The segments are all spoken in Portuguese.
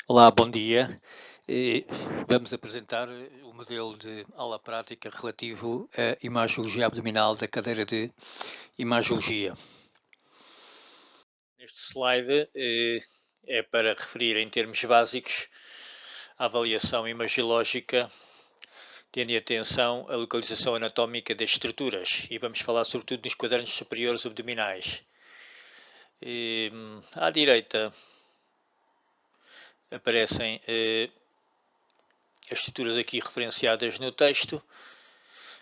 Olá, bom dia. Eh, Vamos apresentar o modelo de aula prática relativo à imagiologia abdominal da cadeira de imagiologia. Este slide é para referir em termos básicos a avaliação imagilógica, tendo em atenção a localização anatómica das estruturas, e vamos falar sobretudo dos quadrantes superiores abdominais. À direita aparecem as estruturas aqui referenciadas no texto,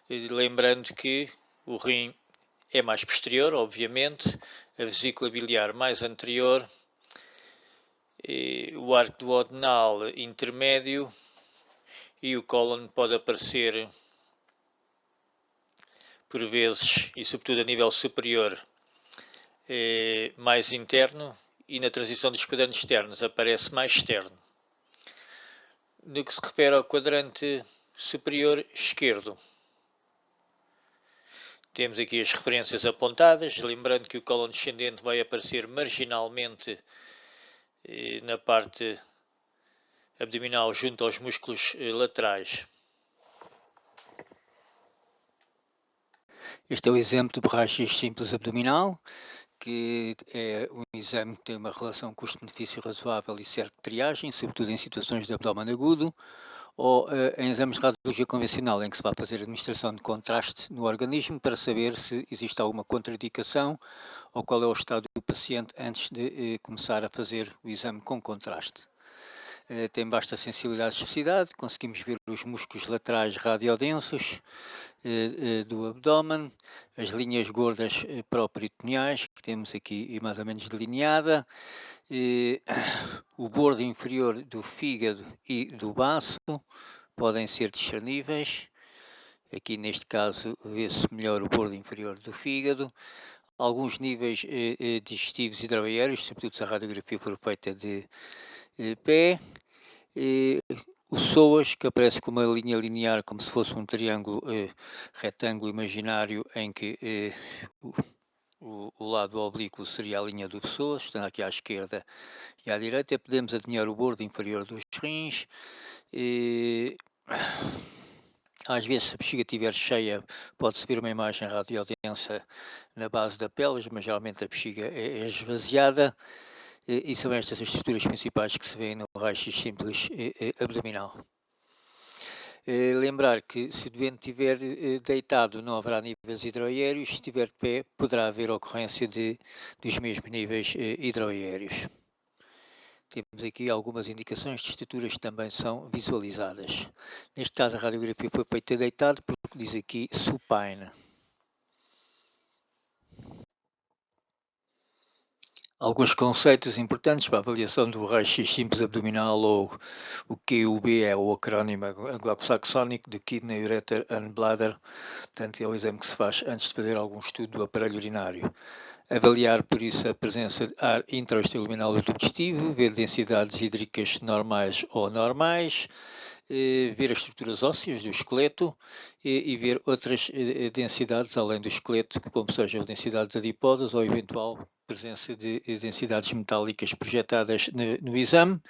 lembrando que o rim é mais posterior, obviamente, a vesícula biliar mais anterior, o arco duodenal intermédio e o cólon pode aparecer por vezes, e sobretudo a nível superior, mais interno, e na transição dos quadrantes externos aparece mais externo. No que se refere ao quadrante superior esquerdo, temos aqui as referências apontadas, lembrando que o cólon descendente vai aparecer marginalmente na parte abdominal junto aos músculos laterais. Este é o exemplo do raio-x simples abdominal, que é um exame que tem uma relação custo-benefício razoável e serve de triagem, sobretudo em situações de abdômen agudo, ou em exames de radiologia convencional, em que se vai fazer administração de contraste no organismo para saber se existe alguma contraindicação ou qual é o estado do paciente antes de começar a fazer o exame com contraste. Tem basta sensibilidade e especificidade, conseguimos ver os músculos laterais radiodensos do abdômen, as linhas gordas properitoneais, que temos aqui mais ou menos delineada, o bordo inferior do fígado e do baço podem ser discerníveis. Aqui neste caso vê-se melhor o bordo inferior do fígado. Alguns níveis digestivos hidroaéreos, sobretudo se a radiografia for feita de pé. O psoas, que aparece com uma linha linear, como se fosse um triângulo retângulo imaginário, em que o lado oblíquo seria a linha do psoas, estando aqui à esquerda e à direita. Podemos adivinhar o bordo inferior dos rins. Às vezes, se a bexiga estiver cheia, pode-se ver uma imagem radiodensa na base da pelvis, mas geralmente a bexiga é esvaziada. E são estas as estruturas principais que se vêem no raio-x simples abdominal. Lembrar que se o doente estiver deitado não haverá níveis hidroaéreos, se estiver de pé poderá haver ocorrência dos mesmos níveis hidroaéreos. Temos aqui algumas indicações de estruturas que também são visualizadas. Neste caso a radiografia foi feita deitado, porque diz aqui supine. Alguns conceitos importantes para a avaliação do raio-x simples abdominal, ou o QUB é o acrónimo anglo-saxónico de Kidney, Ureter and Bladder. Portanto, é o exame que se faz antes de fazer algum estudo do aparelho urinário. Avaliar, por isso, a presença de ar intra ou extraluminal do tubo digestivo, ver densidades hídricas normais ou normais, ver as estruturas ósseas do esqueleto e ver outras densidades além do esqueleto, como sejam densidades adiposas ou eventual presença de densidades metálicas projetadas no exame.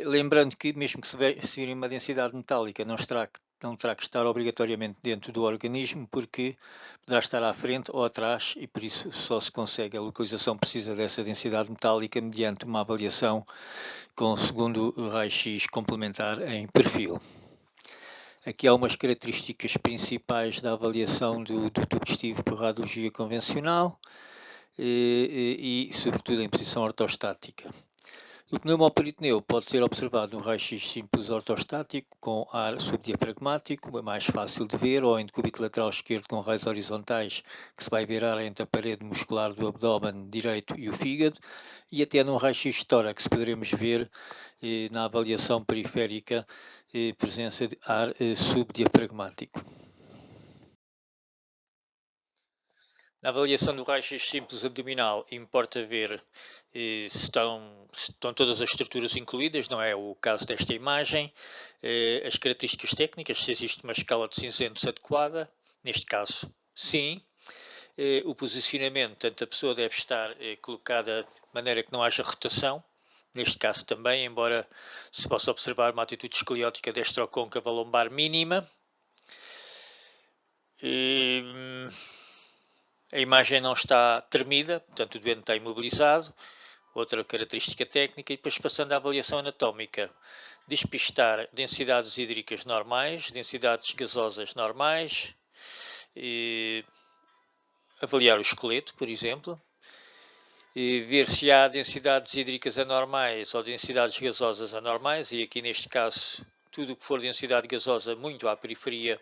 Lembrando que, mesmo que se virem uma densidade metálica, não terá que estar obrigatoriamente dentro do organismo, porque poderá estar à frente ou atrás, e por isso só se consegue a localização precisa dessa densidade metálica mediante uma avaliação com o segundo raio-x complementar em perfil. Aqui há umas características principais da avaliação do tubo digestivo por radiologia convencional e sobretudo em posição ortostática. O pneumoperitoneu pode ser observado no raio-x simples ortostático com ar subdiafragmático, é mais fácil de ver, ou em decúbito lateral esquerdo com raios horizontais, que se vai virar entre a parede muscular do abdômen direito e o fígado, e até no raio-x tórax poderemos ver na avaliação periférica presença de ar subdiafragmático. Na avaliação do raio-x simples abdominal, importa ver se estão todas as estruturas incluídas, não é o caso desta imagem, as características técnicas, se existe uma escala de cinzentos adequada, neste caso sim, o posicionamento, portanto a pessoa deve estar colocada de maneira que não haja rotação, neste caso também, embora se possa observar uma atitude escoliótica destrocôncava lombar mínima. A imagem não está tremida, portanto o doente está imobilizado. Outra característica técnica, e depois passando à avaliação anatómica. Despistar densidades hídricas normais, densidades gasosas normais, avaliar o esqueleto, por exemplo, ver se há densidades hídricas anormais ou densidades gasosas anormais, e aqui neste caso tudo o que for densidade gasosa muito à periferia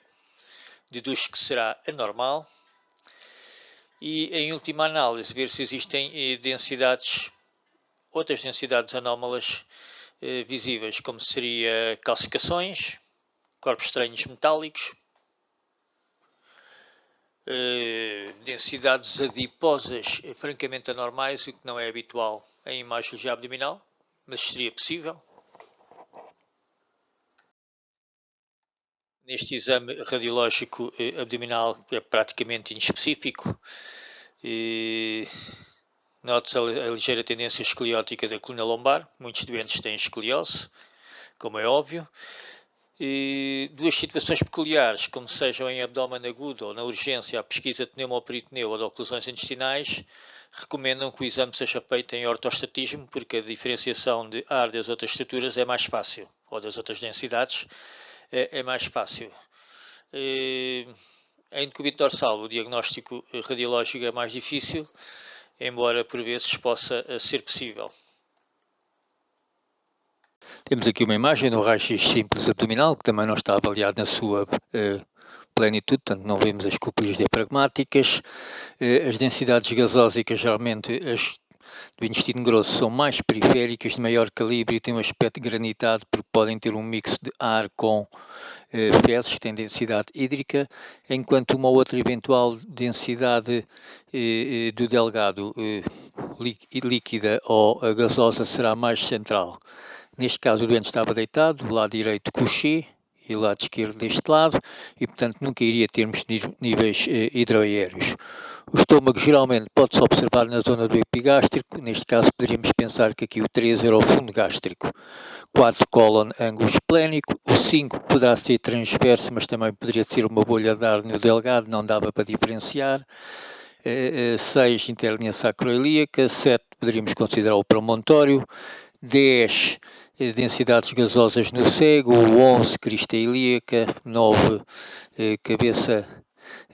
deduz que será anormal. E em última análise ver se existem outras densidades anómalas visíveis, como seria calcificações, corpos estranhos metálicos, densidades adiposas francamente anormais, o que não é habitual em imagiologia abdominal, mas seria possível. Neste exame radiológico abdominal é praticamente inespecífico. Note-se a ligeira tendência escoliótica da coluna lombar. Muitos doentes têm escoliose, como é óbvio. Duas situações peculiares, como sejam em abdômen agudo ou na urgência a pesquisa de pneumoperitoneu ou de oclusões intestinais, recomendam que o exame seja feito em ortostatismo, porque a diferenciação de ar das outras estruturas é mais fácil, ou das outras densidades é mais fácil. Em decúbito dorsal, o diagnóstico radiológico é mais difícil, embora por vezes possa ser possível. Temos aqui uma imagem do raio-x simples abdominal, que também não está avaliado na sua plenitude, portanto não vemos as cúpulas diafragmáticas. As densidades gasósicas, geralmente as do intestino grosso, são mais periféricas, de maior calibre e têm um aspecto granitado, porque podem ter um mix de ar com fezes, que têm densidade hídrica, enquanto uma outra eventual densidade do delgado líquida ou gasosa será mais central. Neste caso o doente estava deitado, do lado direito couché e o lado esquerdo deste lado, e portanto nunca iria termos níveis hidroaéreos. O estômago geralmente pode-se observar na zona do epigástrico, neste caso poderíamos pensar que aqui o 3 era o fundo gástrico, 4 cólon ângulo esplénico, o 5 poderá ser transverso, mas também poderia ser uma bolha de ar no delgado, não dava para diferenciar. 6 interlinha sacroilíaca, 7 poderíamos considerar o promontório, 10 densidades gasosas no cego, 11 crista ilíaca, 9 cabeça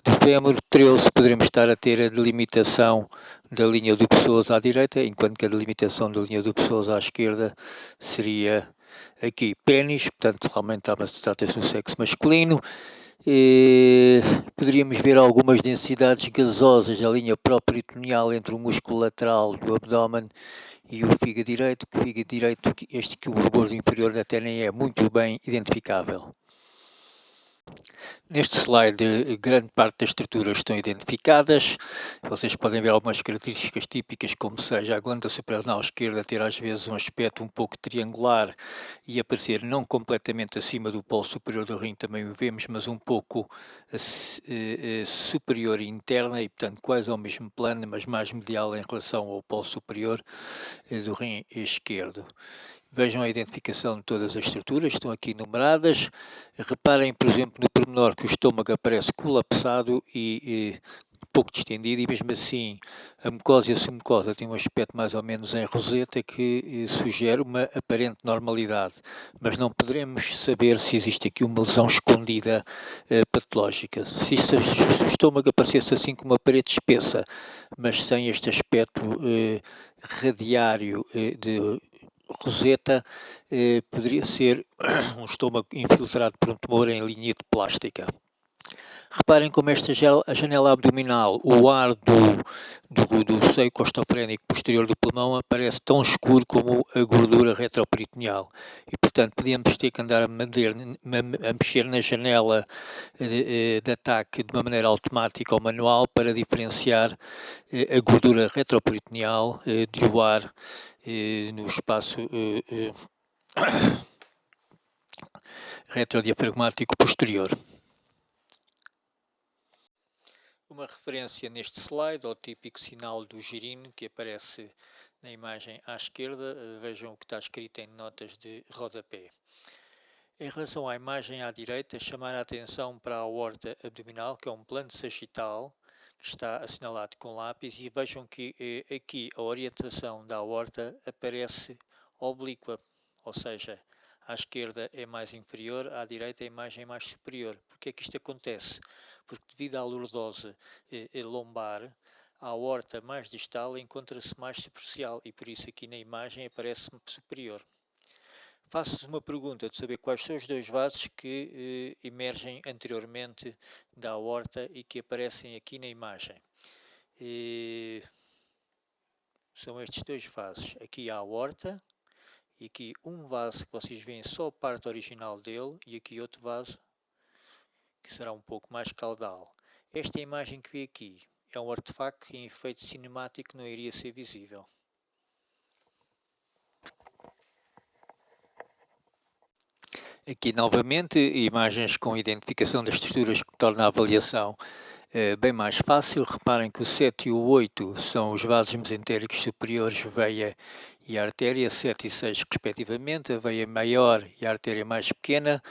do fémur, 13 poderemos estar a ter a delimitação da linha do pessoas à direita, enquanto que a delimitação da linha do pessoas à esquerda seria aqui pênis, portanto realmente trata-se do sexo masculino. Poderíamos ver algumas densidades gasosas da linha pró-peritoneal entre o músculo lateral do abdômen e o fígado direito, este que o bordo inferior até nem é muito bem identificável. Neste slide, grande parte das estruturas estão identificadas. Vocês podem ver algumas características típicas, como seja a glândula suprarrenal esquerda ter às vezes um aspecto um pouco triangular e aparecer não completamente acima do polo superior do rim, também o vemos, mas um pouco superior e interna e, portanto, quase ao mesmo plano, mas mais medial em relação ao polo superior do rim esquerdo. Vejam a identificação de todas as estruturas, estão aqui numeradas. Reparem, por exemplo, no pormenor que o estômago aparece colapsado e pouco distendido, e mesmo assim a mucosa e a submucosa têm um aspecto mais ou menos em roseta que sugere uma aparente normalidade, mas não poderemos saber se existe aqui uma lesão escondida patológica. Se o estômago aparecesse assim com uma parede espessa, mas sem este aspecto radiário de roseta, poderia ser um estômago infiltrado por um tumor em linhite plástica. Reparem como esta janela abdominal, o ar do seio costofrénico posterior do pulmão aparece tão escuro como a gordura retroperitoneal. E, portanto, podíamos ter que andar a mexer na janela de ataque de uma maneira automática ou manual para diferenciar a gordura retroperitoneal do ar no espaço retrodiafragmático posterior. Uma referência neste slide ao típico sinal do girino que aparece Na imagem à esquerda, vejam o que está escrito em notas de rodapé. Em relação à imagem à direita, chamar a atenção para a aorta abdominal, que é um plano sagital, que está assinalado com lápis, e vejam que aqui a orientação da aorta aparece oblíqua, ou seja, à esquerda é mais inferior, à direita a imagem é mais superior. Porquê é que isto acontece? Porque devido à lordose lombar, a aorta mais distal encontra-se mais superficial e por isso aqui na imagem aparece superior. Faço-vos uma pergunta de saber quais são os dois vasos que emergem anteriormente da aorta e que aparecem aqui na imagem. São estes dois vasos. Aqui a aorta e aqui um vaso que vocês veem só a parte original dele e aqui outro vaso que será um pouco mais caudal. Esta imagem que vi aqui é um artefacto que em efeito cinemático não iria ser visível. Aqui novamente imagens com identificação das estruturas que torna a avaliação bem mais fácil. Reparem que o 7 e o 8 são os vasos mesentéricos superiores, veia e artéria, 7 e 6 respectivamente, a veia maior e a artéria mais pequena.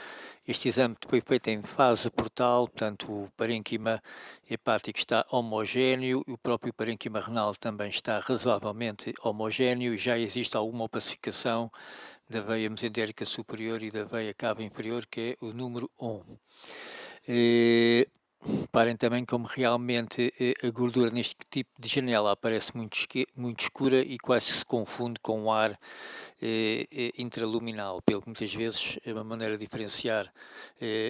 Este exame foi feito em fase portal, portanto o parênquima hepático está homogéneo e o próprio parênquima renal também está razoavelmente homogéneo e já existe alguma opacificação da veia mesentérica superior e da veia cava inferior, que é o número 1. Reparem também como realmente a gordura neste tipo de janela aparece muito escura e quase se confunde com o ar intraluminal, pelo que muitas vezes uma maneira de diferenciar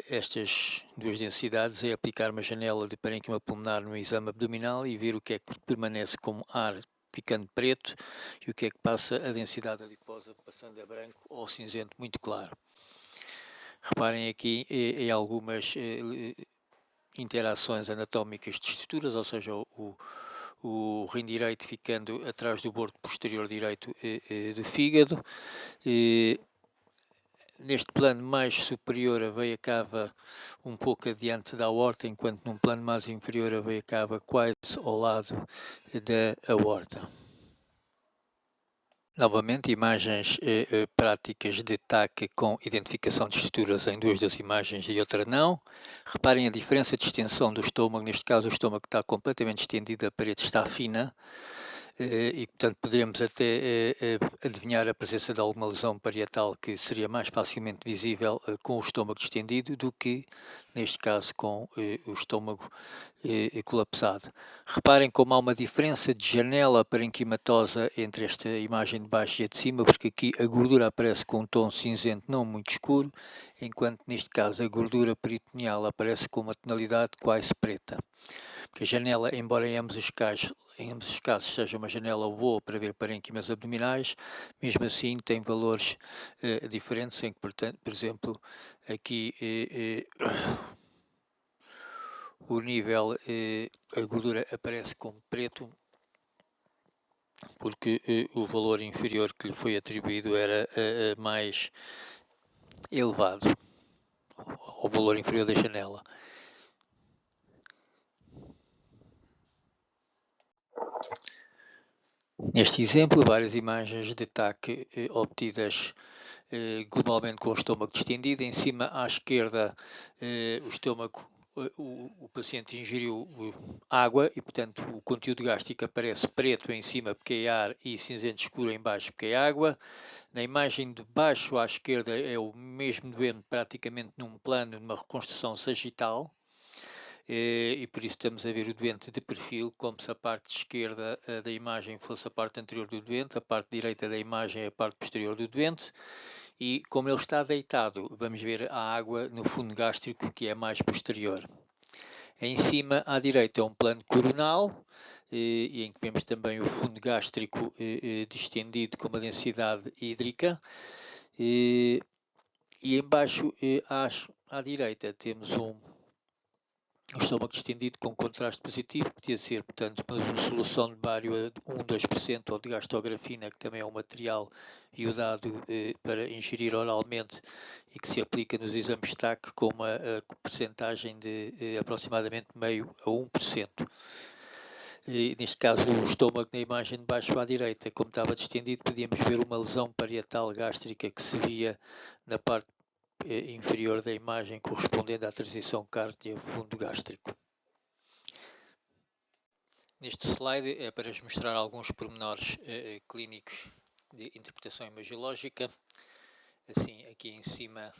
estas duas densidades é aplicar uma janela de parênquima pulmonar no exame abdominal e ver o que é que permanece como ar ficando preto e o que é que passa a densidade adiposa passando a branco ou cinzento muito claro. Reparem aqui em algumas interações anatómicas de estruturas, ou seja, o rim direito ficando atrás do bordo posterior direito do fígado. Neste plano mais superior a veia cava um pouco adiante da aorta, enquanto num plano mais inferior a veia cava quase ao lado da aorta. Novamente, imagens práticas de TAC com identificação de estruturas em duas das imagens e outra não. Reparem a diferença de extensão do estômago. Neste caso, o estômago está completamente estendido, a parede está fina. E, portanto, podemos até adivinhar a presença de alguma lesão parietal que seria mais facilmente visível com o estômago distendido do que, neste caso, com o estômago colapsado. Reparem como há uma diferença de janela parenquimatosa entre esta imagem de baixo e a de cima, porque aqui a gordura aparece com um tom cinzento não muito escuro, enquanto neste caso a gordura peritoneal aparece com uma tonalidade quase preta. Porque a janela, embora em ambos os casos seja uma janela boa para ver parênquimas abdominais, mesmo assim tem valores diferentes, em que, portanto, por exemplo, aqui o nível, a gordura aparece como preto, porque o valor inferior que lhe foi atribuído era mais elevado, ao valor inferior da janela. Neste exemplo, várias imagens de TAC obtidas globalmente com o estômago distendido. Em cima, à esquerda, o estômago, o paciente ingeriu água e, portanto, o conteúdo gástrico aparece preto em cima porque é ar e cinzento escuro em baixo porque é água. Na imagem de baixo à esquerda é o mesmo doente praticamente num plano, numa reconstrução sagital. E por isso estamos a ver o doente de perfil, como se a parte esquerda da imagem fosse a parte anterior do doente, a parte direita da imagem é a parte posterior do doente, e como ele está deitado, vamos ver a água no fundo gástrico, que é mais posterior. Em cima, à direita, é um plano coronal, e em que vemos também o fundo gástrico distendido com uma densidade hídrica, e embaixo, à direita, temos um estômago distendido com contraste positivo, podia ser, portanto, uma solução de bário a 1-2% ou de gastrografina, que também é um material iodado para ingerir oralmente e que se aplica nos exames TAC com uma percentagem de aproximadamente meio a 1%. E, neste caso, o estômago na imagem de baixo à direita, como estava distendido, podíamos ver uma lesão parietal gástrica que se via na parte inferior da imagem correspondente à transição cárdia-fundo gástrico. Neste slide é para vos mostrar alguns pormenores clínicos de interpretação imagiológica. Assim, aqui em cima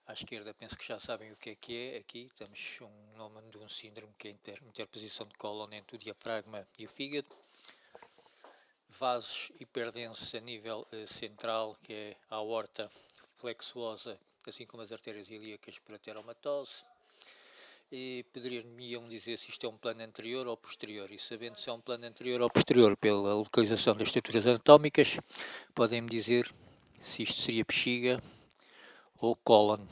à esquerda penso que já sabem o que é. Aqui temos um nome de um síndrome que é interposição de cólon entre o diafragma e o fígado. Vasos hiperdensos a nível central, que é a aorta flexuosa, assim como as artérias ilíacas por ateromatose. E poderiam dizer se isto é um plano anterior ou posterior, e sabendo se é um plano anterior ou posterior pela localização das estruturas anatómicas, podem-me dizer se isto seria bexiga ou cólon.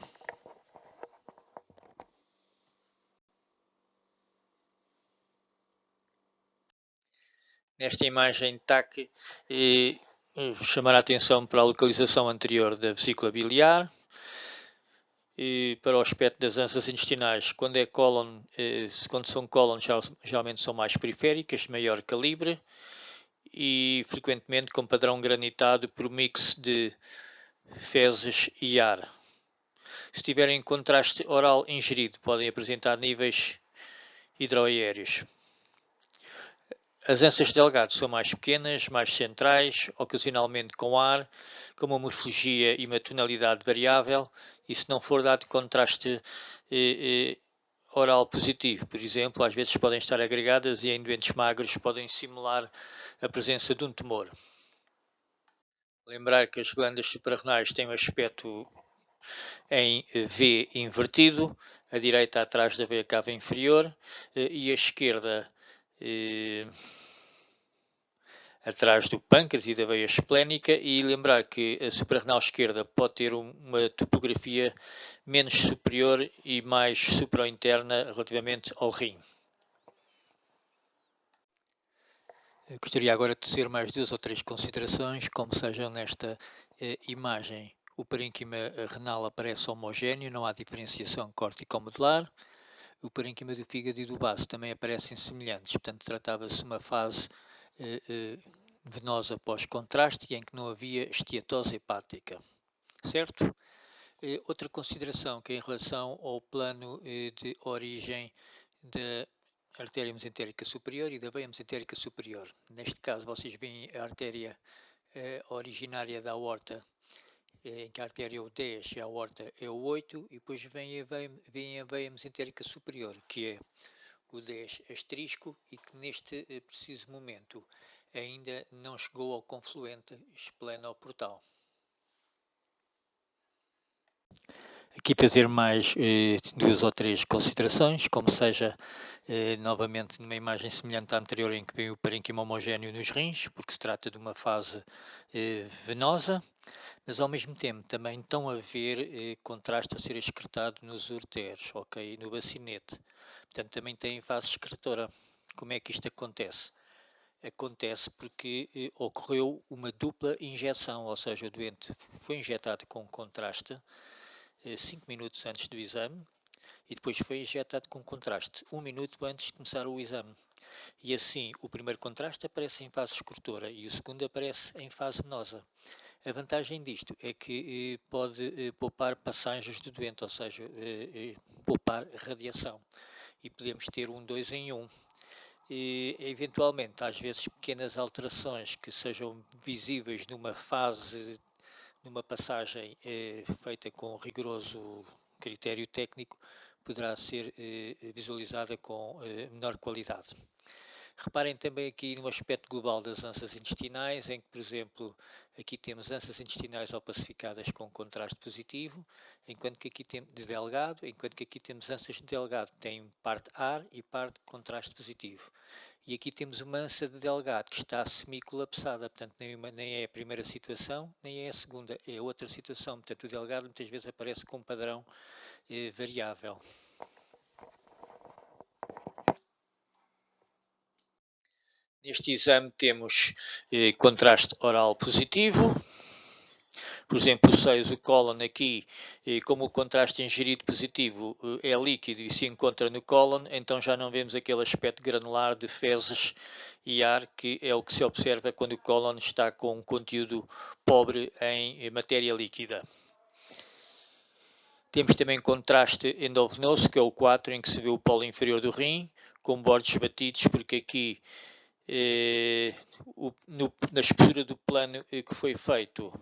Nesta imagem TAC, chamar a atenção para a localização anterior da vesícula biliar, e para o aspecto das ânsias intestinais. Quando é cólon, quando são cólon, geralmente são mais periféricas, de maior calibre e frequentemente com padrão granitado por mix de fezes e ar. Se tiverem contraste oral ingerido, podem apresentar níveis hidroaéreos. As ânsias delgadas são mais pequenas, mais centrais, ocasionalmente com ar, com uma morfologia e uma tonalidade variável, e se não for dado contraste oral positivo, por exemplo, às vezes podem estar agregadas e em doentes magros podem simular a presença de um tumor. Lembrar que as glândulas suprarrenais têm um aspecto em V invertido, a direita atrás da veia cava inferior e a esquerda atrás do pâncreas e da veia esplénica, e lembrar que a suprarrenal esquerda pode ter uma topografia menos superior e mais suprainterna relativamente ao rim. Eu gostaria agora de tecer mais 2 ou 3 considerações, como sejam nesta imagem. O parênquima renal aparece homogéneo, não há diferenciação corticomedular. O parênquima do fígado e do baço também aparecem semelhantes, portanto tratava-se de uma fase venosa pós-contraste e em que não havia esteatose hepática, certo? Outra consideração que é em relação ao plano de origem da artéria mesentérica superior e da veia mesentérica superior. Neste caso vocês veem a artéria originária da aorta, em que a artéria é o 10 e a aorta é o 8, e depois vem a veia mesentérica superior, que é o 10 asterisco, e que neste preciso momento ainda não chegou ao confluente esplenoportal. Aqui fazer mais 2 ou 3 considerações, como seja novamente numa imagem semelhante à anterior em que vem o parênquima homogéneo nos rins, porque se trata de uma fase venosa, mas ao mesmo tempo também estão a ver contraste a ser excretado nos ureteres, ok, no bacinete. Portanto, também tem fase excretora. Como é que isto acontece? Acontece porque ocorreu uma dupla injeção, ou seja, o doente foi injetado com contraste 5 minutos antes do exame e depois foi injetado com contraste 1 minuto antes de começar o exame. E assim, o primeiro contraste aparece em fase escrotora e o segundo aparece em fase venosa. A vantagem disto é que pode poupar passagens do doente, ou seja, poupar radiação. E podemos ter 2 em 1. E, eventualmente, às vezes, pequenas alterações que sejam visíveis numa fase, numa passagem feita com rigoroso critério técnico, poderá ser visualizada com menor qualidade. Reparem também aqui no aspecto global das ânsias intestinais, em que, por exemplo, aqui temos ânsias intestinais opacificadas com contraste positivo, enquanto que aqui temos de delgado, enquanto que aqui temos ânsias de delgado, que têm parte ar e parte contraste positivo. E aqui temos uma ânsia de delgado que está semi-colapsada, portanto nem é a primeira situação, nem é a segunda, é outra situação. Portanto, o delgado muitas vezes aparece com um padrão variável. Neste exame temos contraste oral positivo, por exemplo, o 6, o cólon aqui, como o contraste ingerido positivo é líquido e se encontra no cólon, então já não vemos aquele aspecto granular de fezes e ar, que é o que se observa quando o cólon está com um conteúdo pobre em matéria líquida. Temos também contraste endovenoso, que é o 4, em que se vê o polo inferior do rim, com bordes batidos, porque aqui na espessura do plano que foi feito,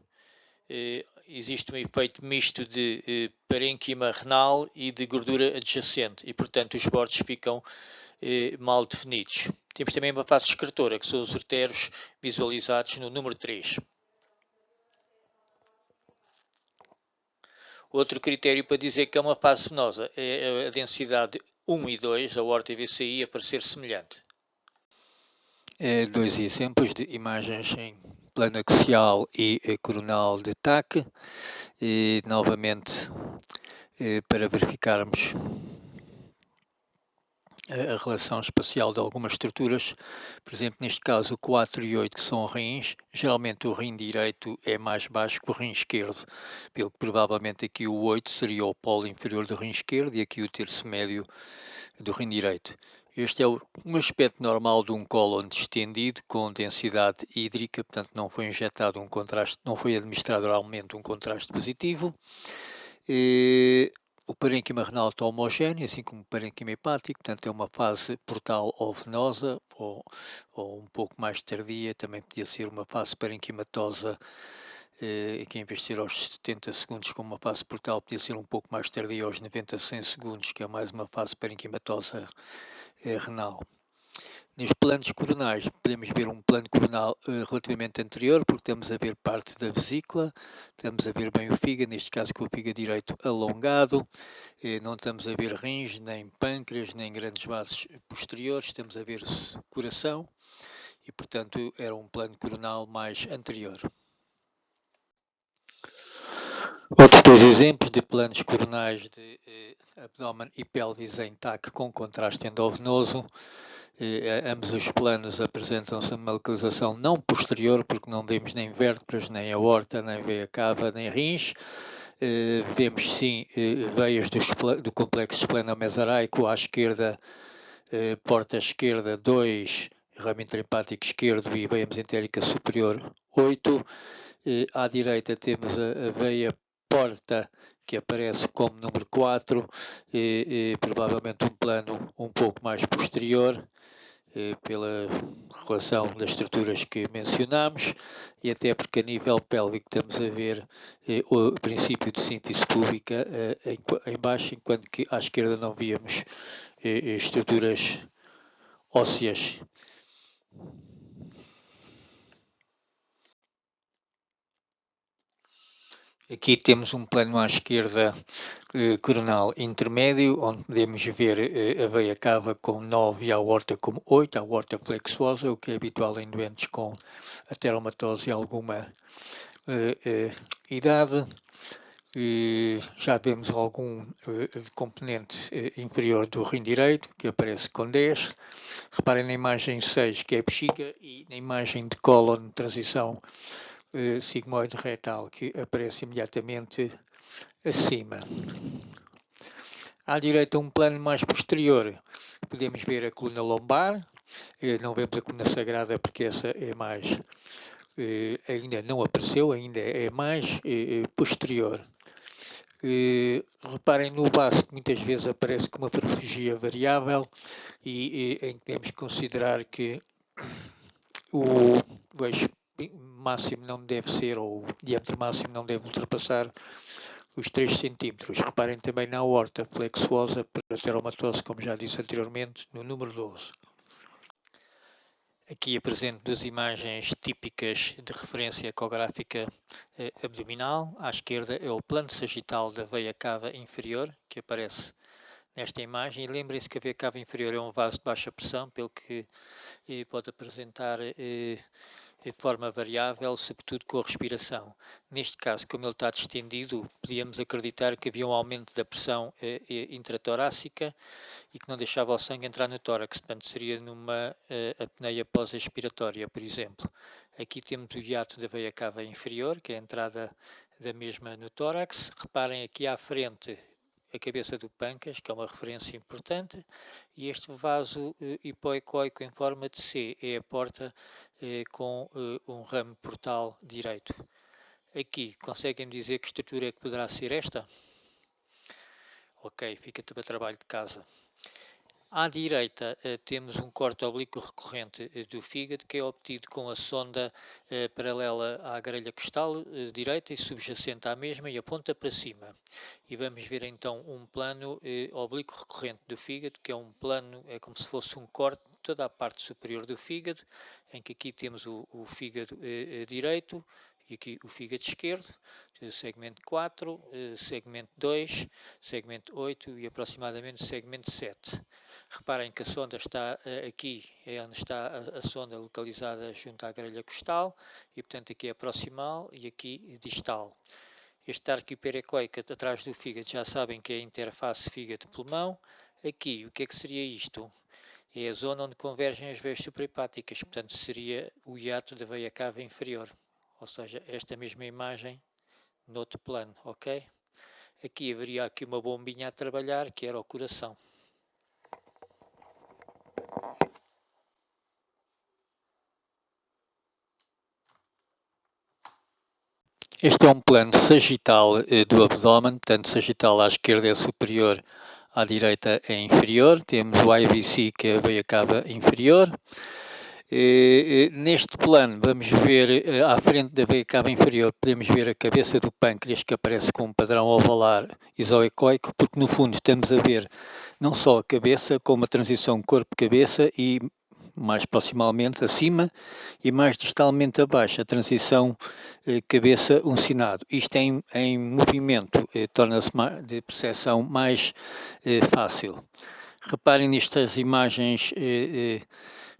existe um efeito misto de parênquima renal e de gordura adjacente, e portanto os bordes ficam mal definidos. Temos também uma face excretora, que são os artérios visualizados no número 3. Outro critério para dizer que é uma face venosa é a densidade 1 e 2, a aorta e VCI, a parecer semelhante. Dois exemplos de imagens em plano axial e coronal de TAC, e novamente para verificarmos a relação espacial de algumas estruturas. Por exemplo, neste caso o 4 e 8, que são rins, geralmente o rim direito é mais baixo que o rim esquerdo, pelo que provavelmente aqui o 8 seria o polo inferior do rim esquerdo e aqui o terço médio do rim direito. Este é um aspecto normal de um cólon distendido com densidade hídrica, portanto não foi injetado um contraste, não foi administrado oralmente um contraste positivo. O parênquima renal está homogéneo, assim como o parênquima hepático, portanto é uma fase portal ou venosa, ou um pouco mais tardia, também podia ser uma fase parenquimatosa, que em vez de ser aos 70 segundos como uma fase portal, podia ser um pouco mais tardia, aos 90 a 100 segundos, que é mais uma fase parenquimatosa renal. Nos planos coronais, podemos ver um plano coronal relativamente anterior, porque estamos a ver parte da vesícula, estamos a ver bem o fígado, neste caso com o fígado direito alongado, não estamos a ver rins, nem pâncreas, nem grandes vasos posteriores, estamos a ver coração e, portanto, era um plano coronal mais anterior. Outros dois exemplos de planos coronais de abdômen e pelvis em TAC com contraste endovenoso. Ambos os planos apresentam-se a uma localização não posterior, porque não vemos nem vértebras, nem aorta, nem veia cava, nem rins. Vemos sim veias do complexo esplenomesoraico à esquerda, porta esquerda 2, ramo intraempático esquerdo e veia mesentérica superior 8. À direita temos a veia porta, que aparece como número 4, provavelmente um plano um pouco mais posterior, pela relação das estruturas que mencionámos, e até porque a nível pélvico estamos a ver o princípio de síntese púbica em baixo, enquanto que à esquerda não víamos estruturas ósseas. Aqui temos um plano à esquerda coronal intermédio, onde podemos ver a veia cava com 9 e a aorta com 8, a aorta flexuosa, o que é habitual em doentes com ateromatose e alguma idade. Já vemos algum componente inferior do rim direito, que aparece com 10. Reparem na imagem 6, que é a bexiga, e na imagem de cólon, transição sigmoide retal, que aparece imediatamente acima. À direita, um plano mais posterior, podemos ver a coluna lombar. Não vemos a coluna sagrada porque essa é mais, ainda não apareceu, ainda é mais posterior. Reparem no baço, que muitas vezes aparece com uma morfologia variável e em que temos que considerar que o eixo máximo não deve ser, ou o diâmetro máximo não deve ultrapassar os 3 cm. Reparem também na aorta flexuosa para ateromatose, como já disse anteriormente, no número 12. Aqui apresento duas imagens típicas de referência ecográfica abdominal. À esquerda é o plano sagital da veia cava inferior, que aparece nesta imagem. E lembrem-se que a veia cava inferior é um vaso de baixa pressão, pelo que pode apresentar de forma variável, sobretudo com a respiração. Neste caso, como ele está distendido, podíamos acreditar que havia um aumento da pressão intratorácica e que não deixava o sangue entrar no tórax, portanto seria numa apneia pós-expiratória, por exemplo. Aqui temos o hiato da veia cava inferior, que é a entrada da mesma no tórax. Reparem aqui à frente a cabeça do pâncreas, que é uma referência importante, e este vaso hipoecóico em forma de C é a porta com um ramo portal direito. Aqui, conseguem dizer que estrutura é que poderá ser esta? Ok, fica para trabalho de casa. À direita temos um corte oblíquo recorrente do fígado que é obtido com a sonda paralela à grelha costal direita e subjacente à mesma e aponta para cima. E vamos ver então um plano oblíquo recorrente do fígado, que é um plano, é como se fosse um corte de toda a parte superior do fígado, em que aqui temos o fígado direito e aqui o fígado esquerdo, segmento 4, segmento 2, segmento 8 e aproximadamente segmento 7. Reparem que a sonda está aqui, é onde está a sonda localizada junto à grelha costal, e portanto aqui é proximal e aqui distal. Este arco hiperecóico atrás do fígado já sabem que é a interface fígado-pulmão. Aqui, o que é que seria isto? É a zona onde convergem as veias suprahepáticas, portanto seria o hiato da veia cava inferior, ou seja, esta mesma imagem no outro plano, ok? Aqui haveria aqui uma bombinha a trabalhar, que era o coração. Este é um plano sagital do abdômen, portanto sagital à esquerda é superior, à direita é inferior. Temos o IVC, que é a veia cava inferior. Neste plano vamos ver à frente da veia cava inferior, podemos ver a cabeça do pâncreas, que aparece com um padrão ovalar isoecóico, porque no fundo estamos a ver não só a cabeça, como a transição corpo-cabeça e mais proximalmente acima e mais distalmente abaixo, a transição cabeça-uncinado. Isto em movimento torna-se de percepção mais fácil. Reparem nestas imagens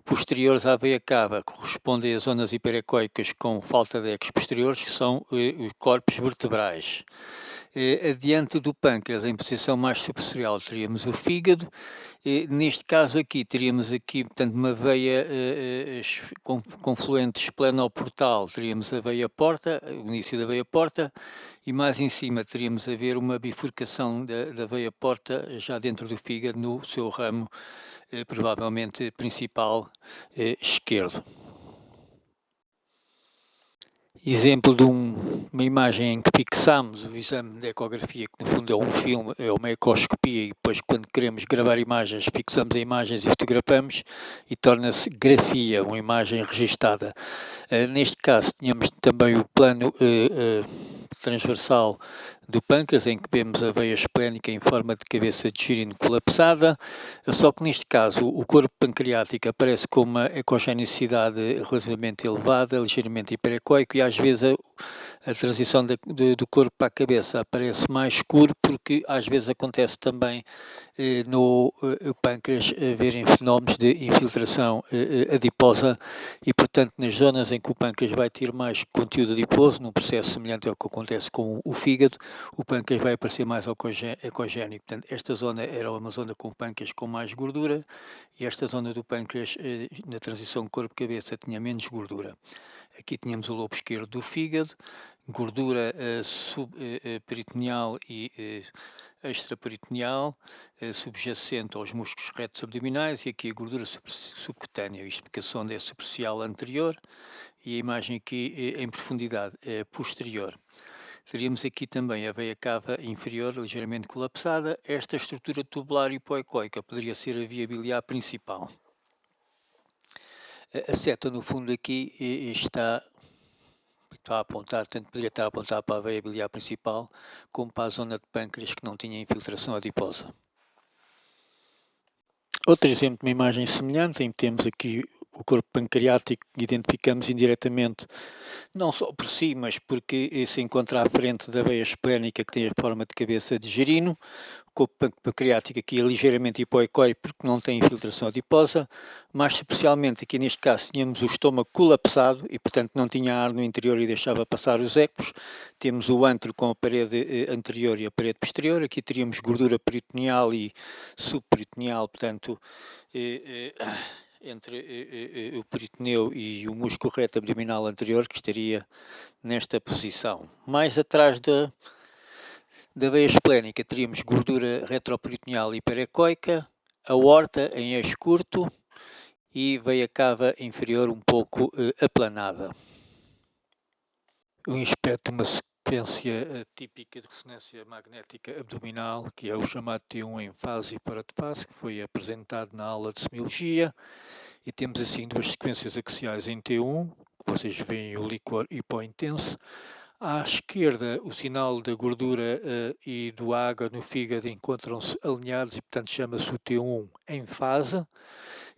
posteriores à veia cava, correspondem às zonas hiperecóicas com falta de ecos posteriores, que são os corpos vertebrais. Adiante do pâncreas, em posição mais superficial, teríamos o fígado. Neste caso aqui, teríamos aqui, portanto, uma veia confluente esplenoportal, teríamos a veia porta, o início da veia porta, e mais em cima teríamos a ver uma bifurcação da veia porta já dentro do fígado, no seu ramo, provavelmente principal, esquerdo. Exemplo de uma imagem em que fixamos o exame de ecografia, que no fundo é um filme, é uma ecoscopia, e depois quando queremos gravar imagens, fixamos as imagens e fotografamos, e torna-se grafia, uma imagem registada. Neste caso, tínhamos também o plano transversal do pâncreas, em que vemos a veia esplénica em forma de cabeça de girino colapsada, só que neste caso o corpo pancreático aparece com uma ecogenicidade relativamente elevada, ligeiramente hiperecóico, e às vezes a transição do corpo para a cabeça aparece mais escuro, porque às vezes acontece também no pâncreas verem fenómenos de infiltração adiposa, e portanto nas zonas em que o pâncreas vai ter mais conteúdo adiposo, num processo semelhante ao que acontece com o fígado, o pâncreas vai aparecer mais ecogénico. Portanto, esta zona era uma zona com pâncreas com mais gordura, e esta zona do pâncreas na transição corpo-cabeça tinha menos gordura. Aqui tínhamos o lobo esquerdo do fígado, gordura subperitoneal e extraperitoneal, subjacente aos músculos retos abdominais, e aqui a gordura subcutânea, isto porque a sonda é superficial anterior e a imagem aqui em profundidade é posterior. Teríamos aqui também a veia cava inferior ligeiramente colapsada. Esta estrutura tubular hipoecóica poderia ser a via biliar principal. A seta, no fundo, aqui está a apontar, tanto poderia estar a apontar para a veia biliar principal, como para a zona de pâncreas que não tinha infiltração adiposa. Outro exemplo de uma imagem semelhante, em que temos aqui o corpo pancreático identificamos indiretamente, não só por si, mas porque se encontra à frente da veia esplénica, que tem a forma de cabeça de gerino. O corpo pancreático aqui é ligeiramente hipoecóico porque não tem infiltração adiposa, mais especialmente aqui neste caso tínhamos o estômago colapsado e portanto não tinha ar no interior e deixava passar os ecos. Temos o antro com a parede anterior e a parede posterior, aqui teríamos gordura peritoneal e subperitoneal, portanto entre o peritoneu e o músculo reto abdominal anterior, que estaria nesta posição. Mais atrás da veia esplénica teríamos gordura retroperitoneal hiperecoica, aorta em eixo curto e veia cava inferior um pouco aplanada. Um aspecto de uma sequência típica de ressonância magnética abdominal, que é o chamado T1 em fase e fora de fase, que foi apresentado na aula de semiologia. E temos assim duas sequências axiais em T1, que vocês veem o líquor hipointenso. À esquerda, o sinal da gordura e do água no fígado encontram-se alinhados e, portanto, chama-se o T1 em fase.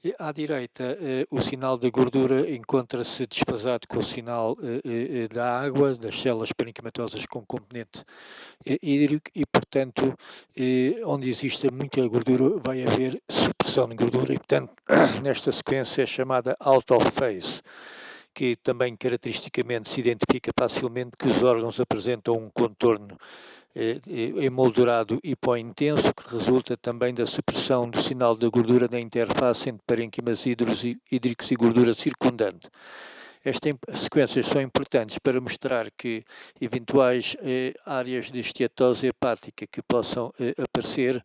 E à direita, o sinal da gordura encontra-se desfasado com o sinal da água, das células parenquimatosas com componente hídrico e, portanto, onde existe muita gordura vai haver supressão de gordura e, portanto, nesta sequência é chamada autophase, que também caracteristicamente se identifica facilmente que os órgãos apresentam um contorno emoldurado hipointenso, que resulta também da supressão do sinal da gordura na interface entre parênquimas hídricos e gordura circundante. Estas sequências são importantes para mostrar que eventuais áreas de esteatose hepática que possam aparecer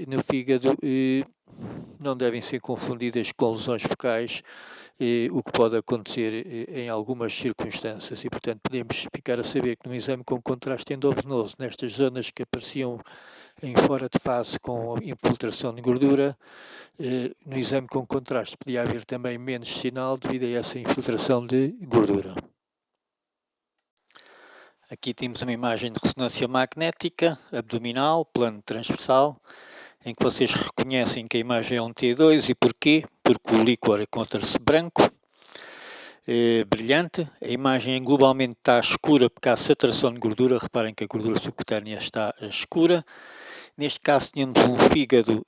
no fígado não devem ser confundidas com lesões focais, o que pode acontecer em algumas circunstâncias e, portanto, podemos ficar a saber que no exame com contraste endovenoso, nestas zonas que apareciam em fora de fase com infiltração de gordura, no exame com contraste podia haver também menos sinal devido a essa infiltração de gordura. Aqui temos uma imagem de ressonância magnética abdominal, plano transversal, em que vocês reconhecem que a imagem é um T2 e porquê? Porque o líquor encontra-se branco, brilhante, a imagem globalmente está escura porque há saturação de gordura, reparem que a gordura subcutânea está escura. Neste caso tínhamos um fígado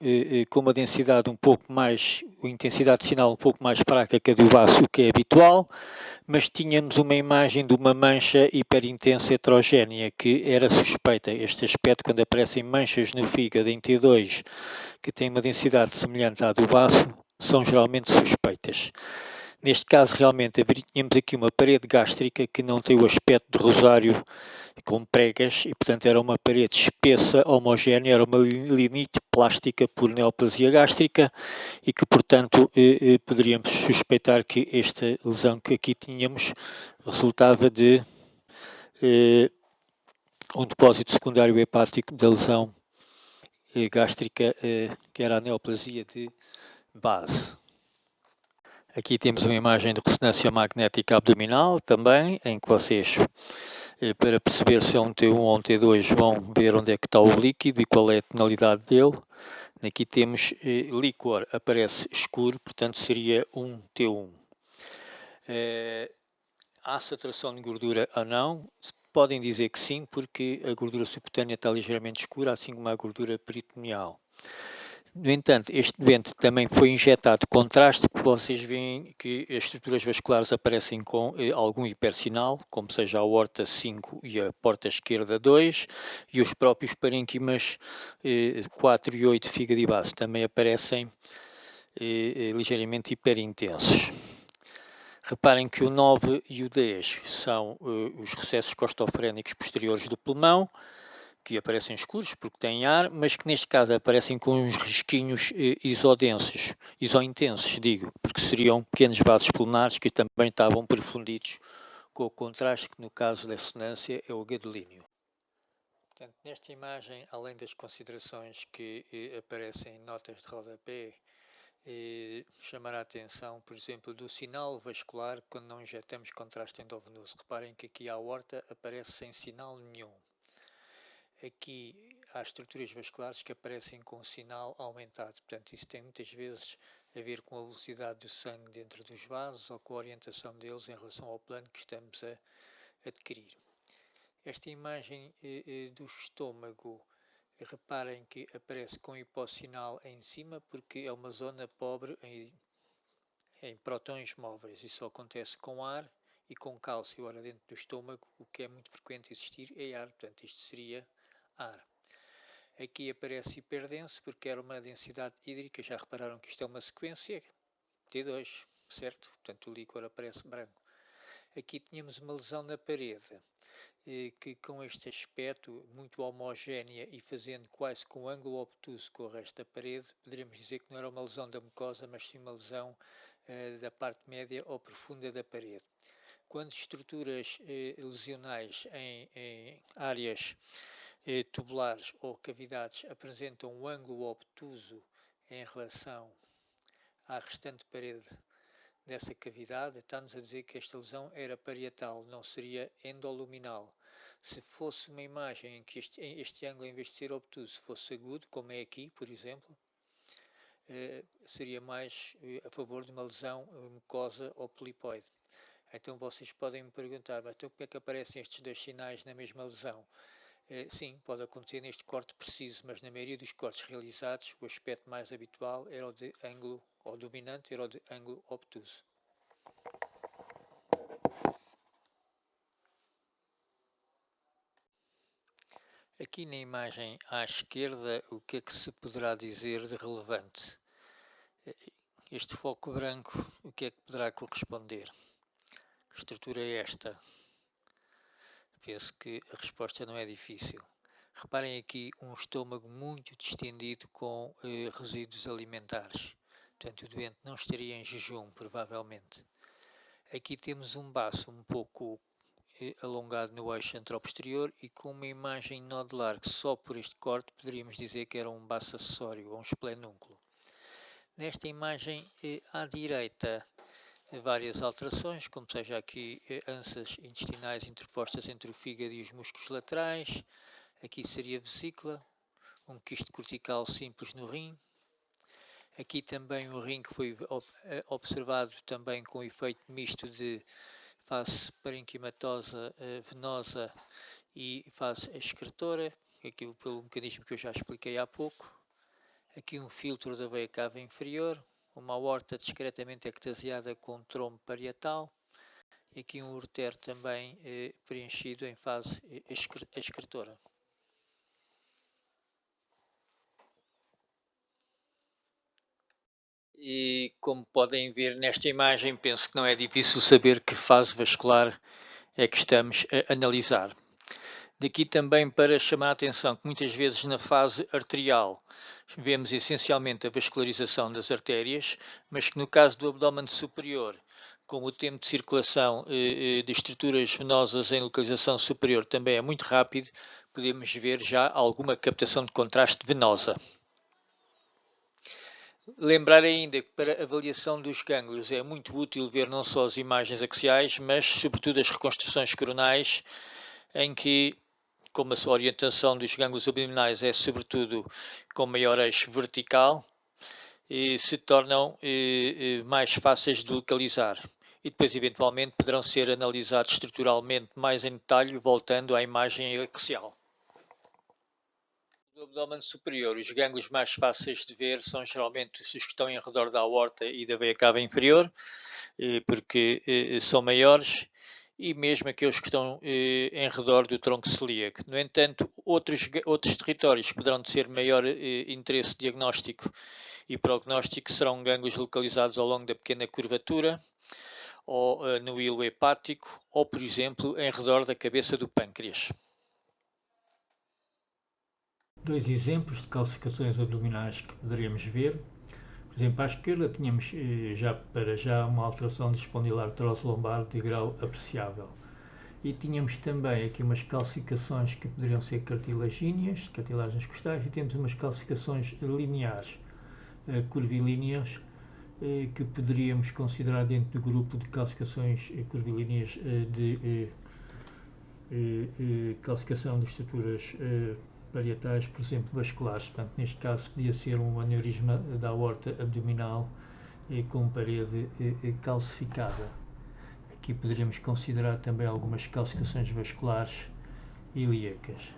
com uma densidade um pouco mais, uma intensidade de sinal um pouco mais fraca que a do baço, o que é habitual, mas tínhamos uma imagem de uma mancha hiperintensa heterogénea que era suspeita. Este aspecto, quando aparecem manchas no fígado em T2 que têm uma densidade semelhante à do baço, são geralmente suspeitas. Neste caso, realmente, tínhamos aqui uma parede gástrica que não tem o aspecto de rosário com pregas e, portanto, era uma parede espessa, homogénea, era uma linite plástica por neoplasia gástrica e que, portanto, poderíamos suspeitar que esta lesão que aqui tínhamos resultava de um depósito secundário hepático da lesão gástrica, que era a neoplasia de base. Aqui temos uma imagem de ressonância magnética abdominal também, em que vocês, para perceber se é um T1 ou um T2, vão ver onde é que está o líquido e qual é a tonalidade dele. Aqui temos líquor, aparece escuro, portanto seria um T1. Há saturação de gordura ou não? Podem dizer que sim, porque a gordura subcutânea está ligeiramente escura, assim como a gordura peritoneal. No entanto, este doente também foi injetado contraste, porque vocês veem que as estruturas vasculares aparecem com algum hipersinal, como seja a aorta 5 e a porta esquerda 2, e os próprios parênquimas 4 e 8, fígado e baço, também aparecem ligeiramente hiperintensos. Reparem que o 9 e o 10 são os recessos costofrénicos posteriores do pulmão, que aparecem escuros porque têm ar, mas que neste caso aparecem com uns risquinhos isointensos, digo, porque seriam pequenos vasos pulmonares que também estavam perfundidos com o contraste, que no caso da ressonância é o gadolínio. Portanto, nesta imagem, além das considerações que aparecem em notas de rodapé, chamar a atenção, por exemplo, do sinal vascular quando não injetamos contraste endovenoso. Reparem que aqui a aorta aparece sem sinal nenhum. Aqui há estruturas vasculares que aparecem com sinal aumentado, portanto isso tem muitas vezes a ver com a velocidade do sangue dentro dos vasos ou com a orientação deles em relação ao plano que estamos a adquirir. Esta imagem do estômago, reparem que aparece com hipossinal em cima porque é uma zona pobre em prótons móveis. Isso só acontece com ar e com cálcio. Ora, dentro do estômago, o que é muito frequente existir é ar, portanto isto seria ar. Aqui aparece hiperdenso porque era uma densidade hídrica, já repararam que isto é uma sequência T2, certo? Portanto o líquor aparece branco. Aqui tínhamos uma lesão na parede, que com este aspecto muito homogénea e fazendo quase com um ângulo obtuso com o resto da parede, poderíamos dizer que não era uma lesão da mucosa, mas sim uma lesão da parte média ou profunda da parede. Quando estruturas lesionais em áreas tubulares ou cavidades apresentam um ângulo obtuso em relação à restante parede dessa cavidade, está-nos a dizer que esta lesão era parietal, não seria endoluminal. Se fosse uma imagem em que este ângulo, em vez de ser obtuso, fosse agudo, como é aqui, por exemplo, seria mais a favor de uma lesão mucosa ou polipoide. Então vocês podem me perguntar, mas então como é que aparecem estes dois sinais na mesma lesão? Sim, pode acontecer neste corte preciso, mas na maioria dos cortes realizados, o aspecto mais habitual era o de ângulo, ou dominante, era o de ângulo obtuso. Aqui na imagem à esquerda, o que é que se poderá dizer de relevante? Este foco branco, o que é que poderá corresponder? Que estrutura é esta? Penso que a resposta não é difícil. Reparem aqui um estômago muito distendido com resíduos alimentares. Portanto, o doente não estaria em jejum, provavelmente. Aqui temos um baço um pouco alongado no eixo anteroposterior e com uma imagem nodular que só por este corte poderíamos dizer que era um baço acessório ou um esplenúnculo. Nesta imagem à direita várias alterações, como seja aqui ânsias intestinais interpostas entre o fígado e os músculos laterais. Aqui seria vesícula, um quisto cortical simples no rim. Aqui também um rim que foi observado também com efeito misto de fase parenquimatosa venosa e fase excretora, aqui pelo mecanismo que eu já expliquei há pouco. Aqui um filtro da veia cava inferior, uma aorta discretamente ectasiada com trombo parietal, e aqui um ureter também preenchido em fase excretora. E como podem ver nesta imagem, penso que não é difícil saber que fase vascular é que estamos a analisar. Daqui também para chamar a atenção que muitas vezes na fase arterial vemos essencialmente a vascularização das artérias, mas que no caso do abdômen superior, como o tempo de circulação de estruturas venosas em localização superior também é muito rápido, podemos ver já alguma captação de contraste venosa. Lembrar ainda que para a avaliação dos gânglios é muito útil ver não só as imagens axiais, mas sobretudo as reconstruções coronais, em que, como a sua orientação dos gânglios abdominais é sobretudo com maior eixo vertical, se tornam mais fáceis de localizar. E depois, eventualmente, poderão ser analisados estruturalmente mais em detalhe, voltando à imagem axial. No abdômen superior, os gânglios mais fáceis de ver são geralmente os que estão em redor da aorta e da veia cava inferior, porque são maiores, e mesmo aqueles que estão em redor do tronco celíaco. No entanto, outros territórios que poderão ser maior interesse diagnóstico e prognóstico serão gânglios localizados ao longo da pequena curvatura, ou no hilo hepático, ou, por exemplo, em redor da cabeça do pâncreas. Dois exemplos de calcificações abdominais que poderíamos ver. Por exemplo, à esquerda tínhamos já uma alteração de espondilar troço-lombar de grau apreciável. E tínhamos também aqui umas calcificações que poderiam ser cartilagíneas, cartilagens costais, e temos umas calcificações lineares, curvilíneas, que poderíamos considerar dentro do grupo de calcificações curvilíneas de calcificação de estruturas parietais, por exemplo, vasculares. Portanto, neste caso podia ser um aneurisma da aorta abdominal com parede calcificada. Aqui poderíamos considerar também algumas calcificações vasculares ilíacas.